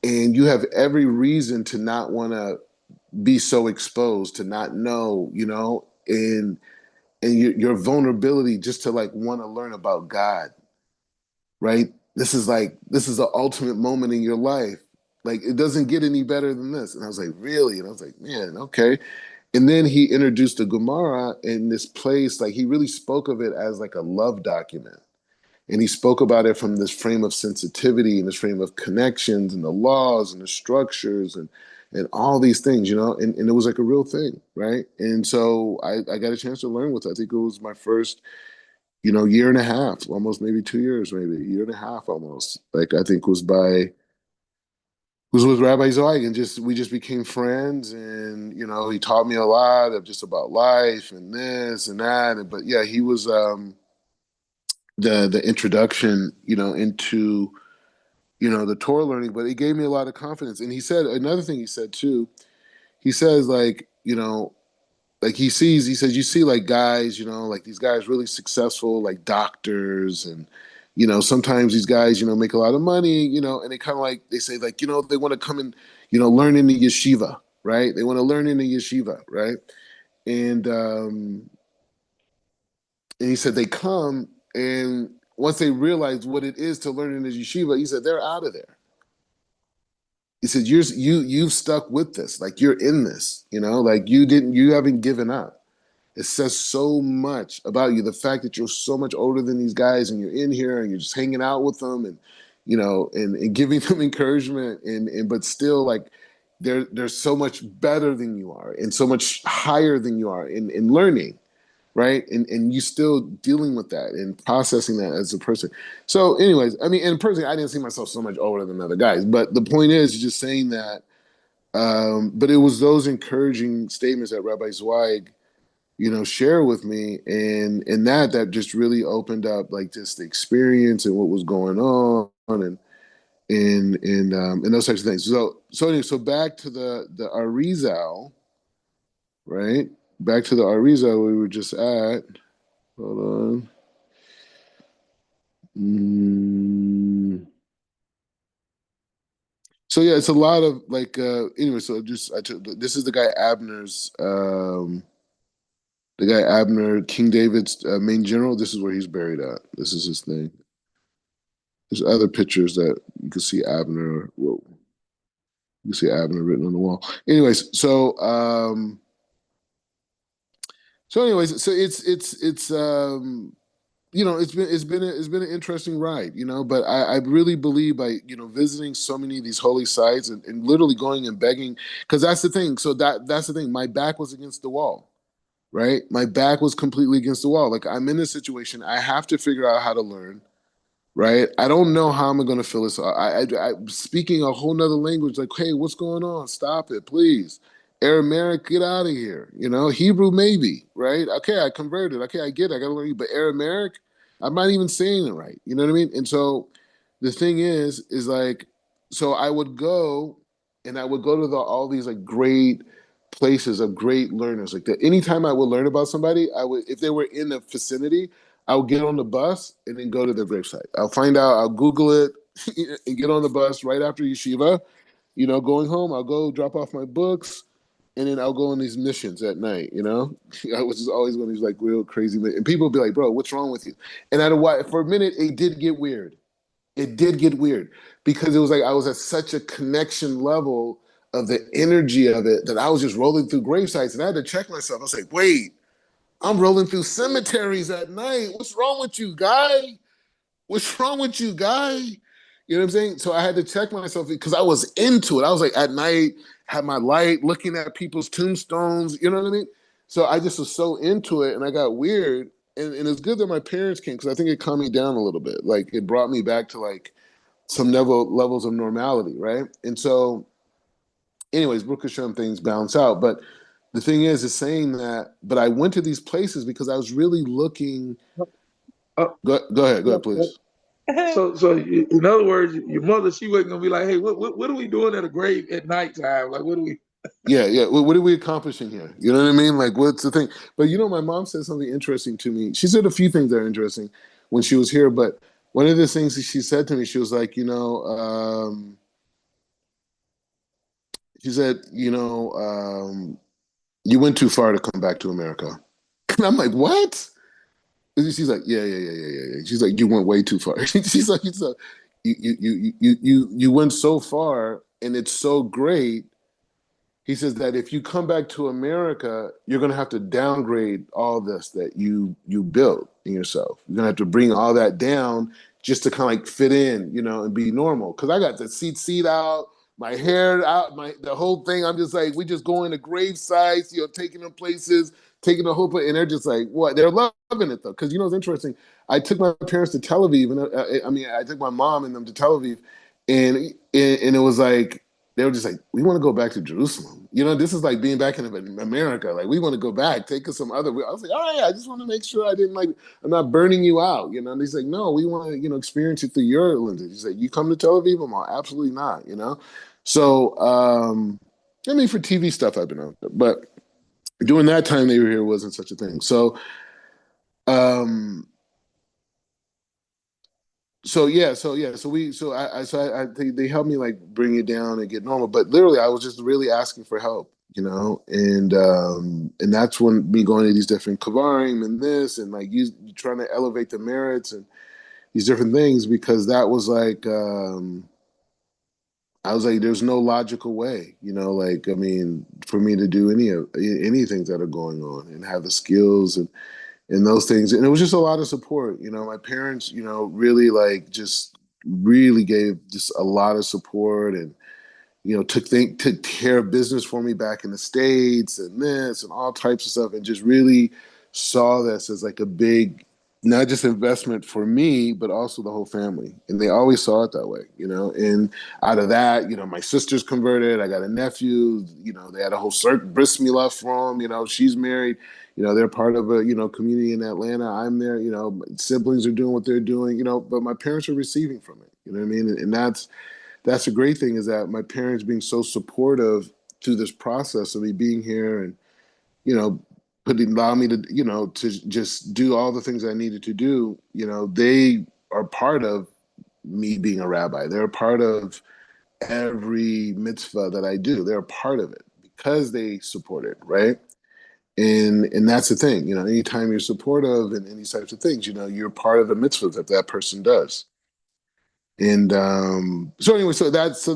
you have every reason to not want to be so exposed, to not know, and your vulnerability just to like want to learn about God, right? This is the ultimate moment in your life. Like it doesn't get any better than this. And I was like, really? And I was like, man, okay. And then he introduced the Gemara in this place, like he really spoke of it as like a love document. And he spoke about it from this frame of sensitivity and this frame of connections and the laws and the structures and all these things, and it was like a real thing, right? And so I got a chance to learn with it. I think it was my first year and a half, almost maybe 2 years, maybe a year and a half almost. Like I think was with Rabbi Zoig, and we just became friends, and he taught me a lot of just about life and this and that. But yeah, he was the introduction, into the Torah learning. But it gave me a lot of confidence. And he said another thing. He said too. He says like he says, you see like guys, like these guys really successful, like doctors, and sometimes these guys, make a lot of money, and they kind of like they say like, they want to come and, learn in the yeshiva, right? They want to learn in the yeshiva, right? And and he said they come, and once they realize what it is to learn in the yeshiva, he said they're out of there. He said you've stuck with this, like you're in this, like you haven't given up. It says so much about you. The fact that you're so much older than these guys and you're in here and you're just hanging out with them and, and giving them encouragement and but still like they're so much better than you are and so much higher than you are in learning, right? And you still dealing with that and processing that as a person. So anyways, I mean, and personally, I didn't see myself so much older than other guys, but the point is just saying that, but it was those encouraging statements that Rabbi Zweig share with me, and that just really opened up like just the experience and what was going on and those types of things. So anyway, so back to the Arizal, right? Back to the Arizal we were just at. Hold on. So yeah, it's a lot of like anyway. So just I took this is the guy Abner's the guy Abner, King David's main general. This is where he's buried at. This is his thing. There's other pictures that you can see Abner. Whoa, you can see Abner written on the wall. Anyways, so it's it's been an interesting ride, but I really believe by visiting so many of these holy sites and literally going and begging, because that's the thing. So that's the thing. My back was against the wall, right? My back was completely against the wall. Like I'm in this situation. I have to figure out how to learn, right? I don't know how I'm going to fill this. I'm speaking a whole nother language. Like, hey, what's going on? Stop it, please. Aramaic, get out of here. Hebrew, maybe, right? Okay, I converted. Okay, I get it. I got to learn. But Aramaic, I'm not even saying it right. You know what I mean? And so the thing is like, so I would go and I would go to all these like great places of great learners. Like that, anytime I would learn about somebody, I would, if they were in the vicinity, I'll get on the bus and then go to their gravesite. I'll find out, I'll Google it and get on the bus right after yeshiva. Going home, I'll go drop off my books and then I'll go on these missions at night, I was just always on these like real crazy, and people would be like, bro, what's wrong with you? And for a minute, it did get weird. It did get weird because it was like I was at such a connection level of the energy of it that I was just rolling through grave sites and I had to check myself. I was like, wait, I'm rolling through cemeteries at night. What's wrong with you, guy? What's wrong with you, guy? You know what I'm saying? So I had to check myself because I was into it. I was like at night, had my light, looking at people's tombstones. You know what I mean? So I just was so into it, and I got weird. And it's good that my parents came because I think it calmed me down a little bit. Like it brought me back to like some levels of normality, right? And so, anyways, Brook Hashem things balance out. But the thing is saying that. But I went to these places because I was really looking. Uh, Go ahead, please. so in other words, your mother, she wasn't gonna be like, hey, what are we doing at a grave at nighttime? Like, what are we? Yeah. What are we accomplishing here? You know what I mean? Like, what's the thing? But my mom said something interesting to me. She said a few things that are interesting when she was here. But one of the things that she said to me, she was like, she said, you went too far to come back to America. And I'm like, what? And she's like, yeah. She's like, you went way too far. She's like, you went so far, and it's so great. He says that if you come back to America, you're going to have to downgrade all this that you built in yourself. You're going to have to bring all that down just to kind of like fit in, and be normal. Because I got the seat out, my hair out, the whole thing. I'm just like, we just going to grave sites, taking them places, taking the whole place, and they're just like, what? They're loving it though, because it's interesting. I took my parents to Tel Aviv, and I took my mom and them to Tel Aviv, and it was like they were just like, we want to go back to Jerusalem. This is like being back in America. Like, we want to go back, take us some other. I was like, oh yeah, I just want to make sure I'm not burning you out. And he's like, no, we want to, experience it through your lenses. He's like, you come to Tel Aviv? I'm all, absolutely not. So, I mean, for TV stuff, I've been out there, but during that time they were here wasn't such a thing. Um, so they helped me like bring it down and get normal. But literally, I was just really asking for help, and that's when me going to these different kavarim and this and like you trying to elevate the merits and these different things because that was like I was like, there's no logical way, like I mean, for me to do anything that are going on and have the skills and those things. And it was just a lot of support. My parents, really like just really gave just a lot of support and, took care of business for me back in the States and this and all types of stuff and just really saw this as like a big, not just investment for me, but also the whole family. And they always saw it that way, and out of that, my sister's converted. I got a nephew, they had a whole bris milah for him, she's married. They're part of a, community in Atlanta. I'm there, my siblings are doing what they're doing, but my parents are receiving from it. You know what I mean? And that's a great thing is that my parents being so supportive through this process of me being here and, allow me to, to just do all the things I needed to do. They are part of me being a rabbi. They're a part of every mitzvah that I do. They're a part of it because they support it, right? And that's the thing, anytime you're supportive and any types of things, you're part of the mitzvah that that person does. And so anyway, so that's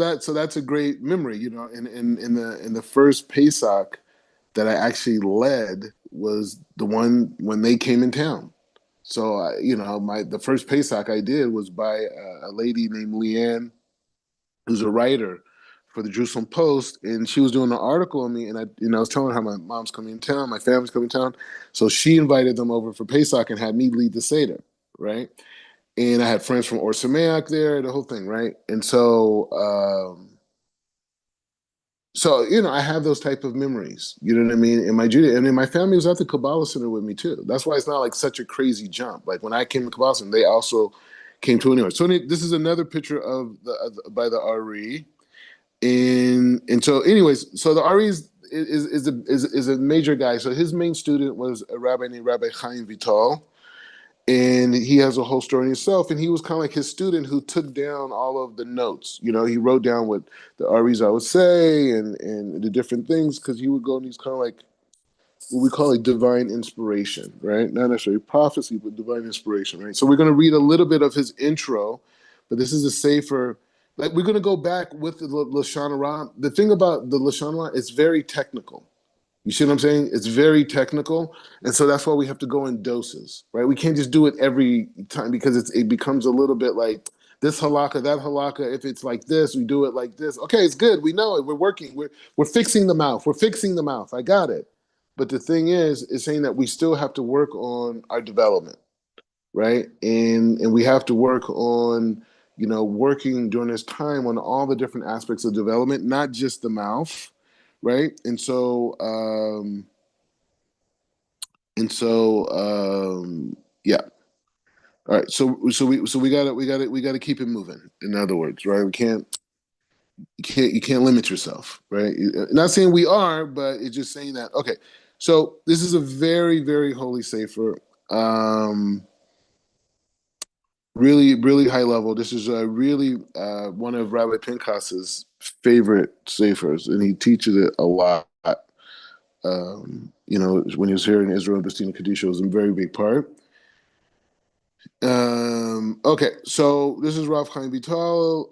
a great memory, in the first Pesach that I actually led was the one when they came in town. So my the first Pesach I did was by a lady named Leanne, who's a writer for the Jerusalem Post, and she was doing an article on me, and I was telling her my mom's coming in town, my family's coming in town, so she invited them over for Pesach and had me lead the seder, right? And I had friends from Or Sameach there, the whole thing, right? And so I have those type of memories. You know what I mean? And then my family was at the Kabbalah Center with me too. That's why it's not like such a crazy jump. Like when I came to Kabbalah Center, they also came to anywhere. So this is another picture of by the Ari. And so anyways, so the Ari is a major guy. So his main student was a rabbi named Rabbi Chaim Vital, and he has a whole story in himself. And he was kind of like his student who took down all of the notes. He wrote down what the Aris I would say and the different things, because he would go and he's kind of like what we call divine inspiration, right? Not necessarily prophecy, but divine inspiration, right? So we're going to read a little bit of his intro, but this is a safer. Like we're going to go back with the Lashon Hara. The thing about the Lashon Hara, it's very technical. You see what I'm saying? It's very technical, and so that's why we have to go in doses, right? We can't just do it every time because it becomes a little bit like this halakha, that halakha. If it's like this, we do it like this. Okay, it's good. We know it. We're working. We're fixing the mouth. We're fixing the mouth. I got it. But the thing is saying that we still have to work on our development, right? And we have to work on working during this time on all the different aspects of development, not just the mouth, right? And so yeah. All right. So we gotta keep it moving. In other words, right? You can't limit yourself, right? Not saying we are, but it's just saying that. Okay. So this is a very, very holy sefer. Um, really, really high level. This is really one of Rabbi Pinchas's favorite sefers, and he teaches it a lot. When he was here in Israel, Christina Kadisha was a very big part. Okay, so this is Rav Chaim Vital.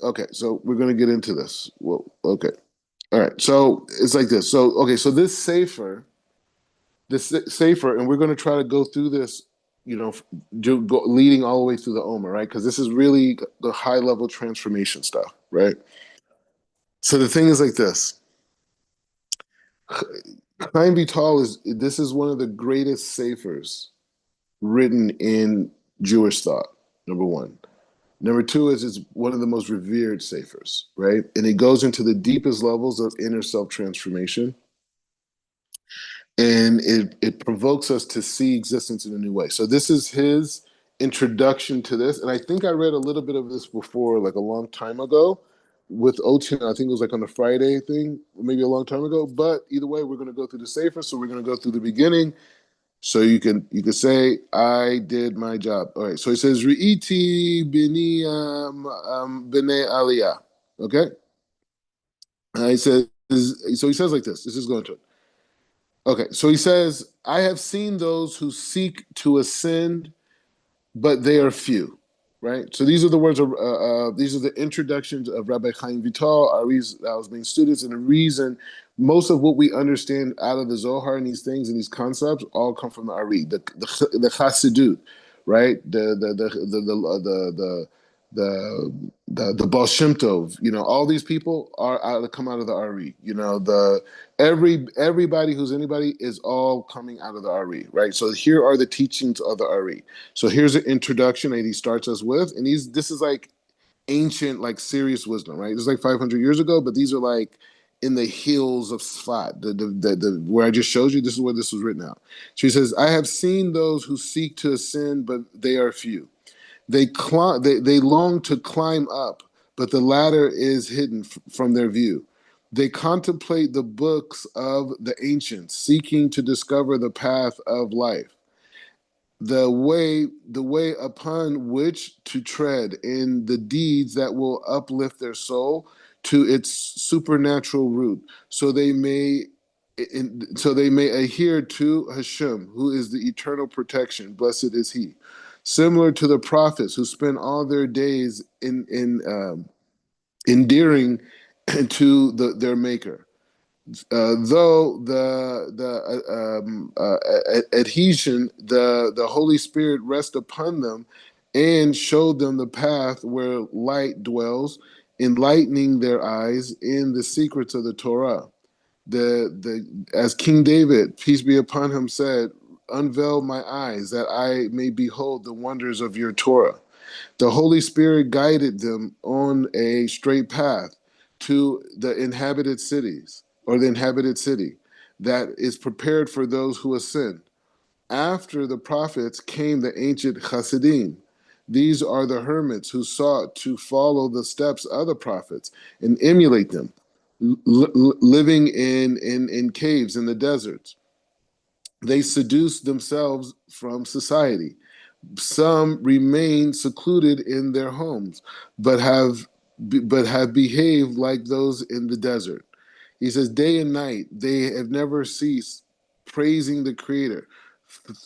Okay, so we're going to get into this. Well, okay. All right, so it's like this. So, okay, so this safer, and we're going to try to go through this, leading all the way through the Omer, right? Because this is really the high level transformation stuff, right? So the thing is like this. Chaim Vital this is one of the greatest safers written in Jewish thought, number one. Number two is it's one of the most revered safers, right? And it goes into the deepest levels of inner self transformation. And it provokes us to see existence in a new way. So this is his introduction to this. And I think I read a little bit of this before, like a long time ago with Otin. I think it was like on the Friday thing, maybe a long time ago. But either way, we're going to go through the safer. So we're going to go through the beginning. So you can say, I did my job. All right. So it says, Re'iti bini b'nei aliyah. Okay. He says, so he says like this. This is going to it. Okay, so he says, I have seen those who seek to ascend, but they are few, right? So these are the words of, these are the introductions of Rabbi Chaim Vital, our main students, and the reason most of what we understand out of the Zohar and these things and these concepts all come from the Ari, the Chassidut, right? The Baal Shem Tov, all these people come out of the Ari. Everybody who's anybody is all coming out of the Ari, right? So here are the teachings of the Ari. So here's an introduction that he starts us with, and this is like ancient, like serious wisdom, right? It's like 500 years ago, but these are like in the hills of Sfat, the where I just showed you. This is where this was written out. So he says, I have seen those who seek to ascend, but they are few. They long to climb up, but the ladder is hidden from their view. They contemplate the books of the ancients, seeking to discover the path of life. the way upon which to tread in the deeds that will uplift their soul to its supernatural root, so they may adhere to Hashem, who is the eternal protection. Blessed is He. Similar to the prophets who spend all their days in endearing to their Maker. Though the adhesion, the Holy Spirit rest upon them and showed them the path where light dwells, enlightening their eyes in the secrets of the Torah. The As King David, peace be upon him, said, "Unveil my eyes that I may behold the wonders of your Torah." The Holy Spirit guided them on a straight path to the inhabited cities, or the inhabited city that is prepared for those who ascend. After the prophets came the ancient Hasidim. These are the hermits who sought to follow the steps of the prophets and emulate them, living in caves in the deserts. They seduced themselves from society. Some remain secluded in their homes, but have behaved like those in the desert. He says, day and night they have never ceased praising the Creator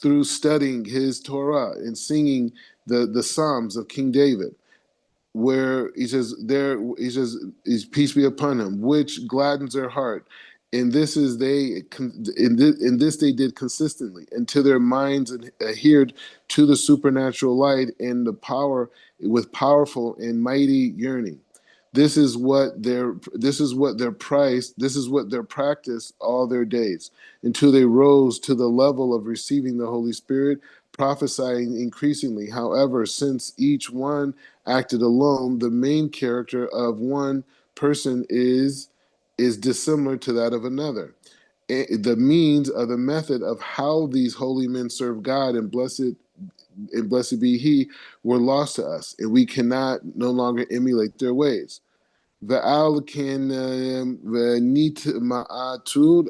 through studying His Torah and singing the Psalms of King David, where he says, "His peace be upon him, which gladdens their heart." And this they did consistently until their minds adhered to the supernatural light and the power with powerful and mighty yearning. This is what their practice all their days until they rose to the level of receiving the Holy Spirit, prophesying increasingly. However, since each one acted alone, the main character of one person is dissimilar to that of another. The means of the method of how these holy men serve God and blessed be He were lost to us, and we cannot no longer emulate their ways. ועל כן נטמעתו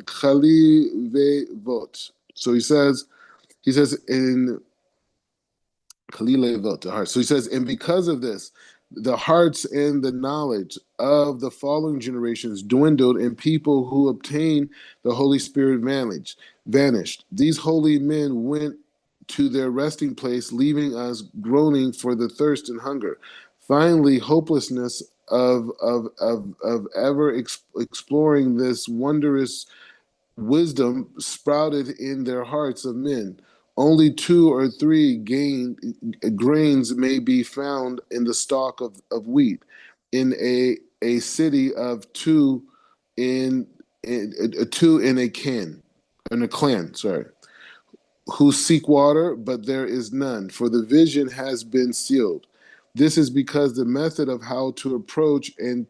חליבות. So he says in Kalilevot, the heart. So he says, and because of this, the hearts and the knowledge of the following generations dwindled, and people who obtained the Holy Spirit vanished. These holy men went to their resting place, leaving us groaning for the thirst and hunger. Finally, hopelessness of ever exploring this wondrous wisdom sprouted in their hearts of men. Only two or three grains may be found in the stalk of wheat. In a city of two in a clan, sorry, who seek water, but there is none, for the vision has been sealed. This is because the method of how to approach and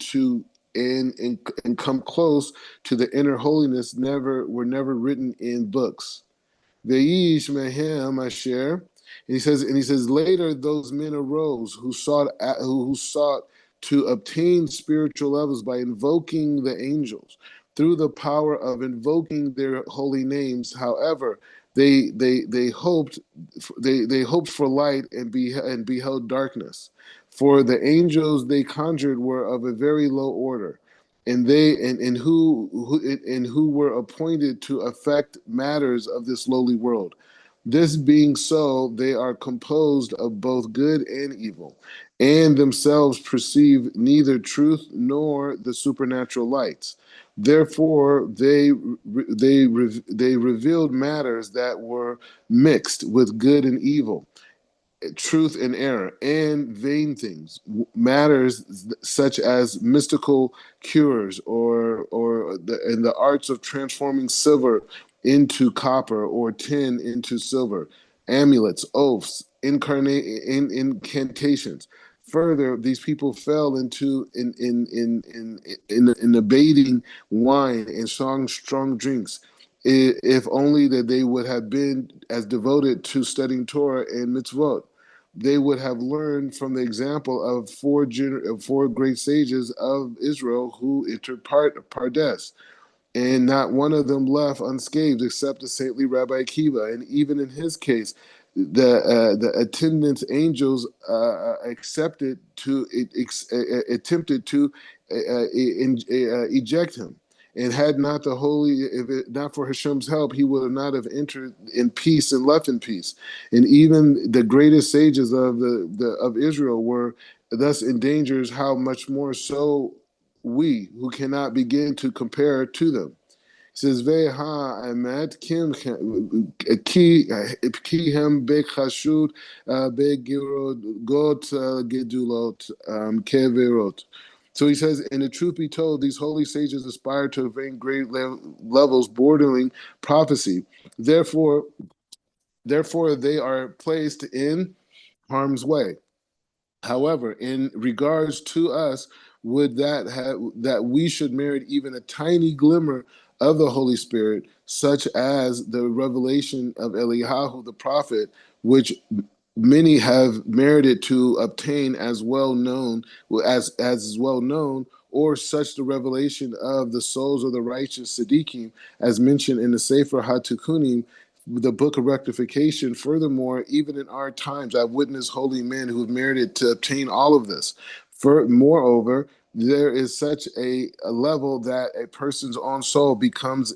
come close to the inner holiness were never written in books. Veish mehem asher. And he says, later those men arose who sought to obtain spiritual levels by invoking the angels through the power of invoking their holy names. However, they hoped for light and beheld darkness. For the angels they conjured were of a very low order, and who were appointed to affect matters of this lowly world. This being so, they are composed of both good and evil, and themselves perceive neither truth nor the supernatural lights. Therefore, they revealed matters that were mixed with good and evil, truth and error, and vain things, matters such as mystical cures, and the arts of transforming silver into copper or tin into silver, amulets, oaths, incantations. Further, these people fell into in abating wine and strong drinks, if only that they would have been as devoted to studying Torah and mitzvot. They would have learned from the example of four great sages of Israel who entered Pardes. and not one of them left unscathed except the saintly Rabbi Akiva. And even in his case, the attendant angels attempted to eject him. And had not the holy, if it not for Hashem's help, he would not have entered in peace and left in peace. And even the greatest sages of of Israel were thus in dangers. How much more so we, who cannot begin to compare to them. It says veha emet kim ki hem bechashut begirot gedulot keverot. So he says, and the truth be told, these holy sages aspire to attain great levels bordering prophecy. Therefore, therefore, they are placed in harm's way. However, in regards to us, would that we should merit even a tiny glimmer of the Holy Spirit, such as the revelation of Eliyahu the prophet, which many have merited to obtain as well known as is well known, or such the revelation of the souls of the righteous Siddiqim, as mentioned in the Sefer HaTikunim, the book of rectification. Furthermore, even in our times, I've witnessed holy men who have merited to obtain all of this. Moreover, there is such a level that a person's own soul becomes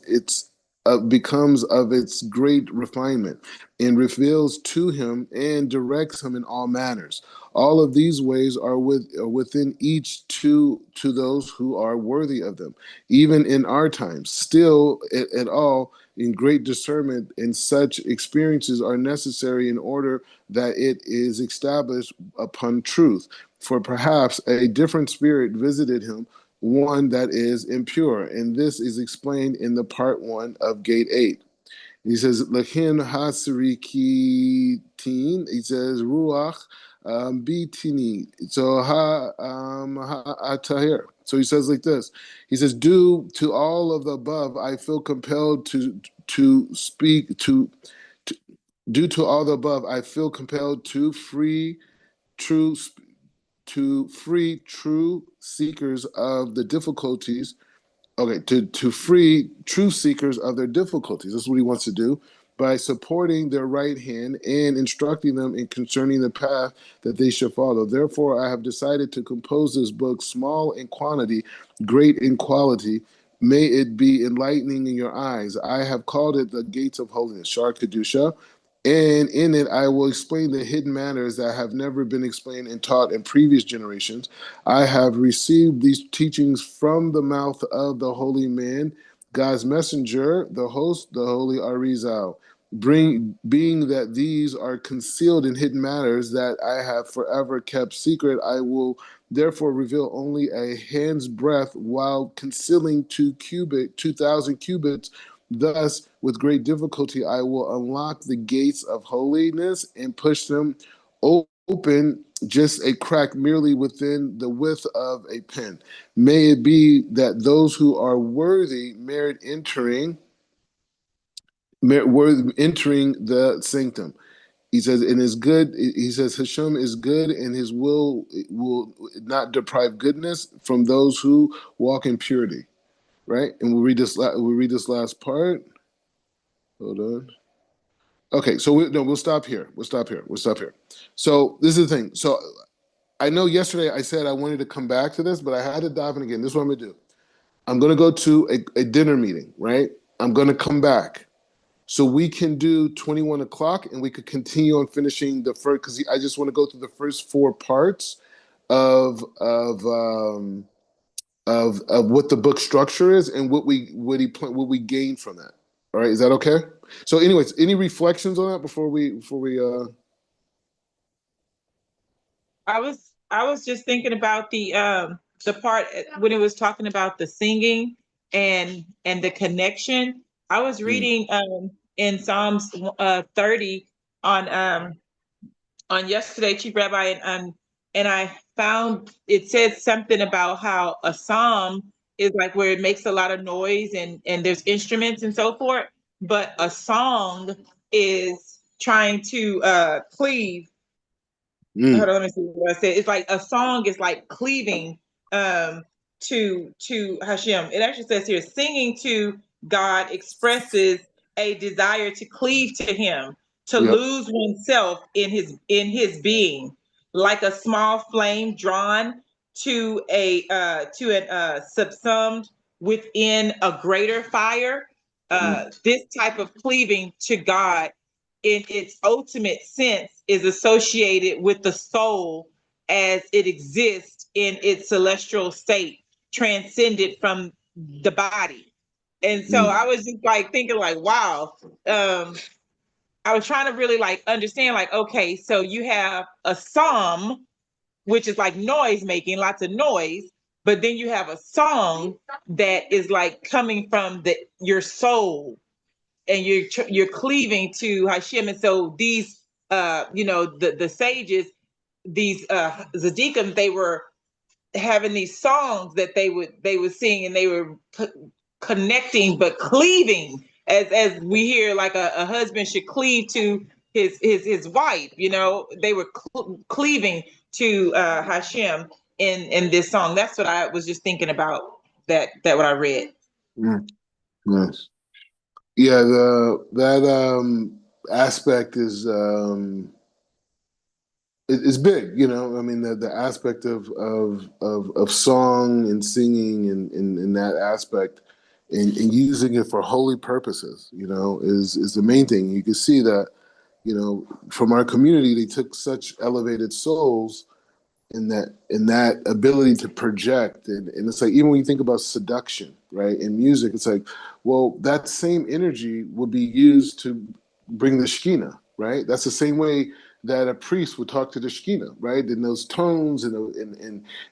of its great refinement and reveals to him and directs him in all manners. All of these ways are within each to those who are worthy of them. Even in our times, still at all, in great discernment, and such experiences are necessary in order that it is established upon truth. For perhaps a different spirit visited him, one that is impure, and this is explained in the part one of Gate 8. He says, Lakin hasrikitin, he says, Ruach bitini. So atahir. So he says like this. He says, due to all of the above, I feel compelled to speak to due to all the above, I feel compelled true to free true seekers of the difficulties. Okay, to free true seekers of their difficulties. That's what he wants to do by supporting their right hand and instructing them in concerning the path that they should follow. Therefore, I have decided to compose this book, small in quantity, great in quality. May it be enlightening in your eyes. I have called it the Gates of Holiness, Shar Kedusha. And in it, I will explain the hidden matters that have never been explained and taught in previous generations. I have received these teachings from the mouth of the holy man, God's messenger, the host, the holy Arizal. Being that these are concealed in hidden matters that I have forever kept secret, I will therefore reveal only a hand's breadth while concealing 2,000 cubits. Thus, with great difficulty, I will unlock the gates of holiness and push them open just a crack merely within the width of a pin. May it be that those who are worthy entering the sanctum. He says, and is good. He says, Hashem is good, and His will not deprive goodness from those who walk in purity. Right, and we'll read this. We'll read this last part. Hold on. Okay, so we'll stop here. We'll stop here. We'll stop here. So this is the thing. So I know yesterday I said I wanted to come back to this, but I had to dive in again. This is what I'm gonna do. I'm gonna go to a dinner meeting, right? I'm gonna come back. So we can do 21 o'clock and we could continue on finishing the first, because I just want to go through the first four parts of what the book structure is and what we gain from that. All right, is that okay? So, anyways, any reflections on that before we I was just thinking about the part when it was talking about the singing and the connection. I was mm, reading in Psalms 30 on yesterday, Chief Rabbi, and I found it said something about how a psalm is like where it makes a lot of noise and there's instruments and so forth, but a song is trying to cleave. Hold mm, on, let me see what I said. It's like a song is like cleaving um to Hashem. It actually says here, singing to God expresses a desire to cleave to Him, to Yep. lose oneself in His being, like a small flame drawn to an subsumed within a greater fire. This type of cleaving to God, in its ultimate sense, is associated with the soul as it exists in its celestial state, transcended from the body. And so I was just like thinking, like, wow. I was trying to really like understand, like, okay, so you have a psalm, which is like noise making, lots of noise, but then you have a song that is like coming from your soul, and you're cleaving to Hashem. And so these the sages, these Zadikam, they were having these songs that they would sing, and they were connecting but cleaving, as we hear, like a husband should cleave to his wife. They were cleaving to Hashem in this song. That's what I was just thinking about, that what I read. Nice. Yeah, that aspect is big. I mean, the aspect of song and singing, and that aspect, and using it for holy purposes, is the main thing. You can see that, from our community, they took such elevated souls in that ability to project, and it's like, even when you think about seduction, right, in music, it's like, well, that same energy would be used to bring the Shekhinah, right? That's the same way that a priest would talk to the Shekhinah, right? In those tones, and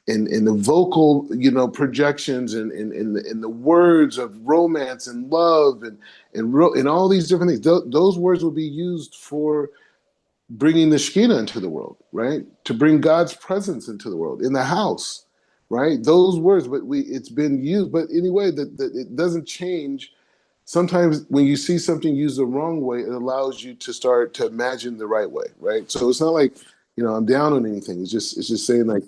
the vocal, projections, and the words of romance and love, and all these different things. Those words will be used for bringing the Shekinah into the world, right? To bring God's presence into the world, in the house, right? Those words, but it's been used. But anyway, that it doesn't change. Sometimes when you see something used the wrong way, it allows you to start to imagine the right way, right? So it's not like, I'm down on anything. It's just saying, like,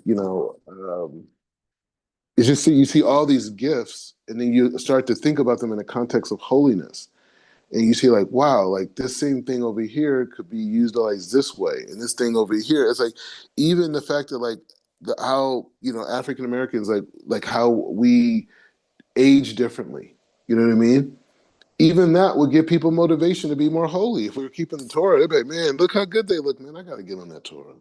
it's just, you see all these gifts, and then you start to think about them in the context of holiness. And you see, like, wow, like, this same thing over here could be utilized this way, and this thing over here. It's like, even the fact that, like, how, African Americans, like how we age differently. You know what I mean? Even that would give people motivation to be more holy. If we were keeping the Torah, they'd be like, man, look how good they look, man. I got to get on that Torah.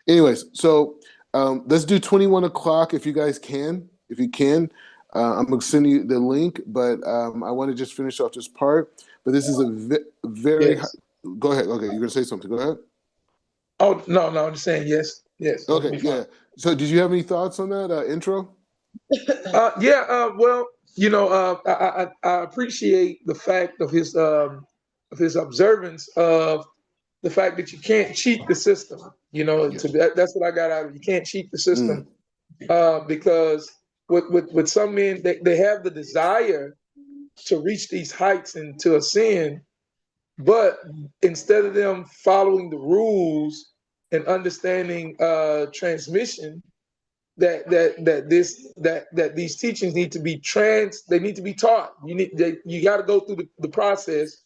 Anyways, so let's do 21 o'clock if you guys can. If you can, I'm going to send you the link, but I want to just finish off this part. But this is a very Yes. Go ahead. Okay, you're going to say something. Go ahead. Oh, no, I'm just saying yes. Yes, that'll Okay, be fine. yeah. So did you have any thoughts on that intro? Yeah, well, I appreciate the fact of his observance of the fact that you can't cheat the system. Yeah. That's what I got out of it. You can't cheat the system, Mm, because with some men, they have the desire to reach these heights and to ascend, but instead of them following the rules and understanding transmission, that these teachings need to be they need to be taught. You got to go through the process.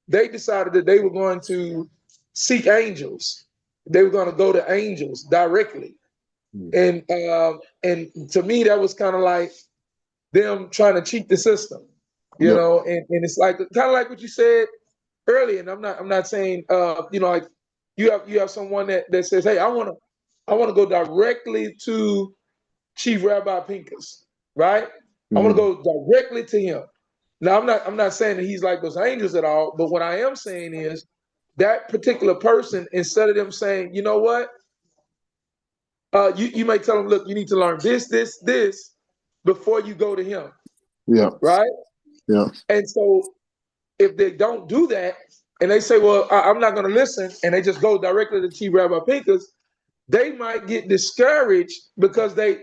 They decided that they were going to seek angels. They were going to go to angels directly, mm. and to me that was kind of like them trying to cheat the system, Yep. and it's like kind of like what you said earlier. And I'm not saying like you have someone that says, hey, I want to go directly to Chief Rabbi Pincus, right? I want to Mm, go directly to him. Now, I'm not saying that he's like those angels at all, but what I am saying is that particular person, instead of them saying, you know what, you may tell them, look, you need to learn this before you go to him, yeah. right? Yeah. And so if they don't do that, and they say, well, I'm not going to listen, and they just go directly to Chief Rabbi Pincus, they might get discouraged because they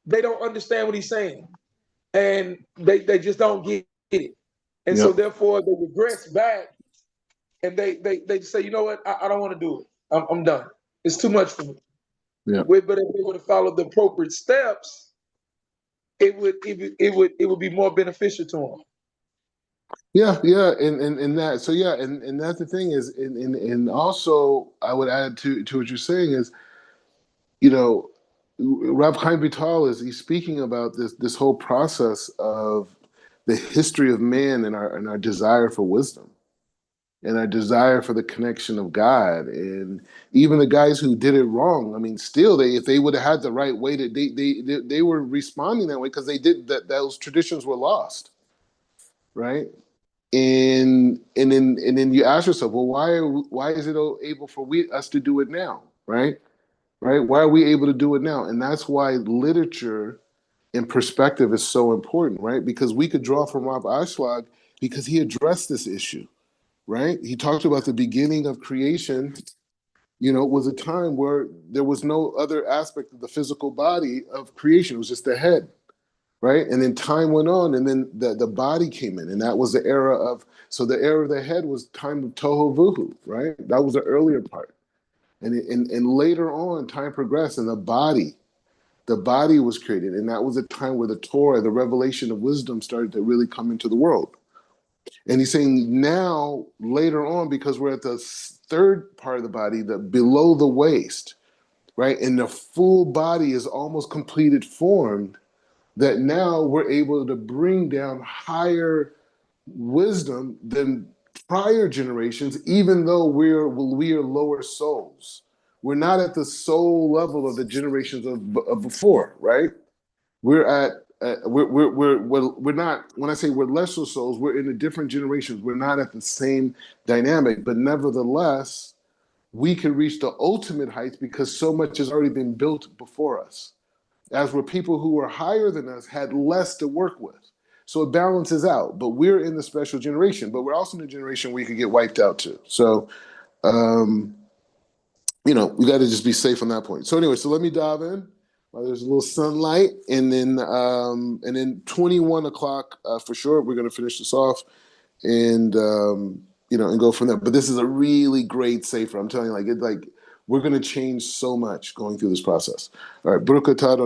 don't understand what he's saying, and they just don't get it, and Yeah. so therefore they regress back, and they say, you know what, I don't want to do it. I'm done. It's too much for me. Yeah. But if they would have followed the appropriate steps, it would be more beneficial to him. Yeah, and that. So yeah, and that's the thing is, and also I would add to what you're saying is, you know, Rav Chaim Vital is he's speaking about this whole process of the history of man and our desire for wisdom and our desire for the connection of God, and even the guys who did it wrong. I mean, still, if they would have had the right way to they were responding that way because they did that. Those traditions were lost, right? And then you ask yourself, well, why is it able for us to do it now, right? Right? Why are we able to do it now? And that's why literature and perspective is so important, right? Because we could draw from Rav Ashlag because he addressed this issue, right? He talked about the beginning of creation. Was a time where there was no other aspect of the physical body of creation. It was just the head, right? And then time went on, and then the body came in, and that was the era of. So the era of the head was time of Toho Vuhu, right? That was the earlier part, and later on, time progressed, and the body was created, and that was a time where the Torah, the revelation of wisdom, started to really come into the world. And he's saying now, later on, because we're at the third part of the body, the below the waist, right, and the full body is almost completed, formed that now we're able to bring down higher wisdom than prior generations, even though we are lower souls. We're not at the soul level of the generations of before, right? We're at we're not. When I say we're lesser souls, we're in the different generations. We're not at the same dynamic, but nevertheless, we can reach the ultimate heights because so much has already been built before us, as were people who were higher than us had less to work with. So it balances out. But we're in the special generation, but we're also in a generation where you could get wiped out too. So, um, we got to just be safe on that point. So anyway, so let me dive in while there's a little sunlight, and then 21 o'clock for sure. We're going to finish this off, and and go from there. But this is a really great safer. I'm telling you, we're going to change so much going through this process. All right, Baruch atah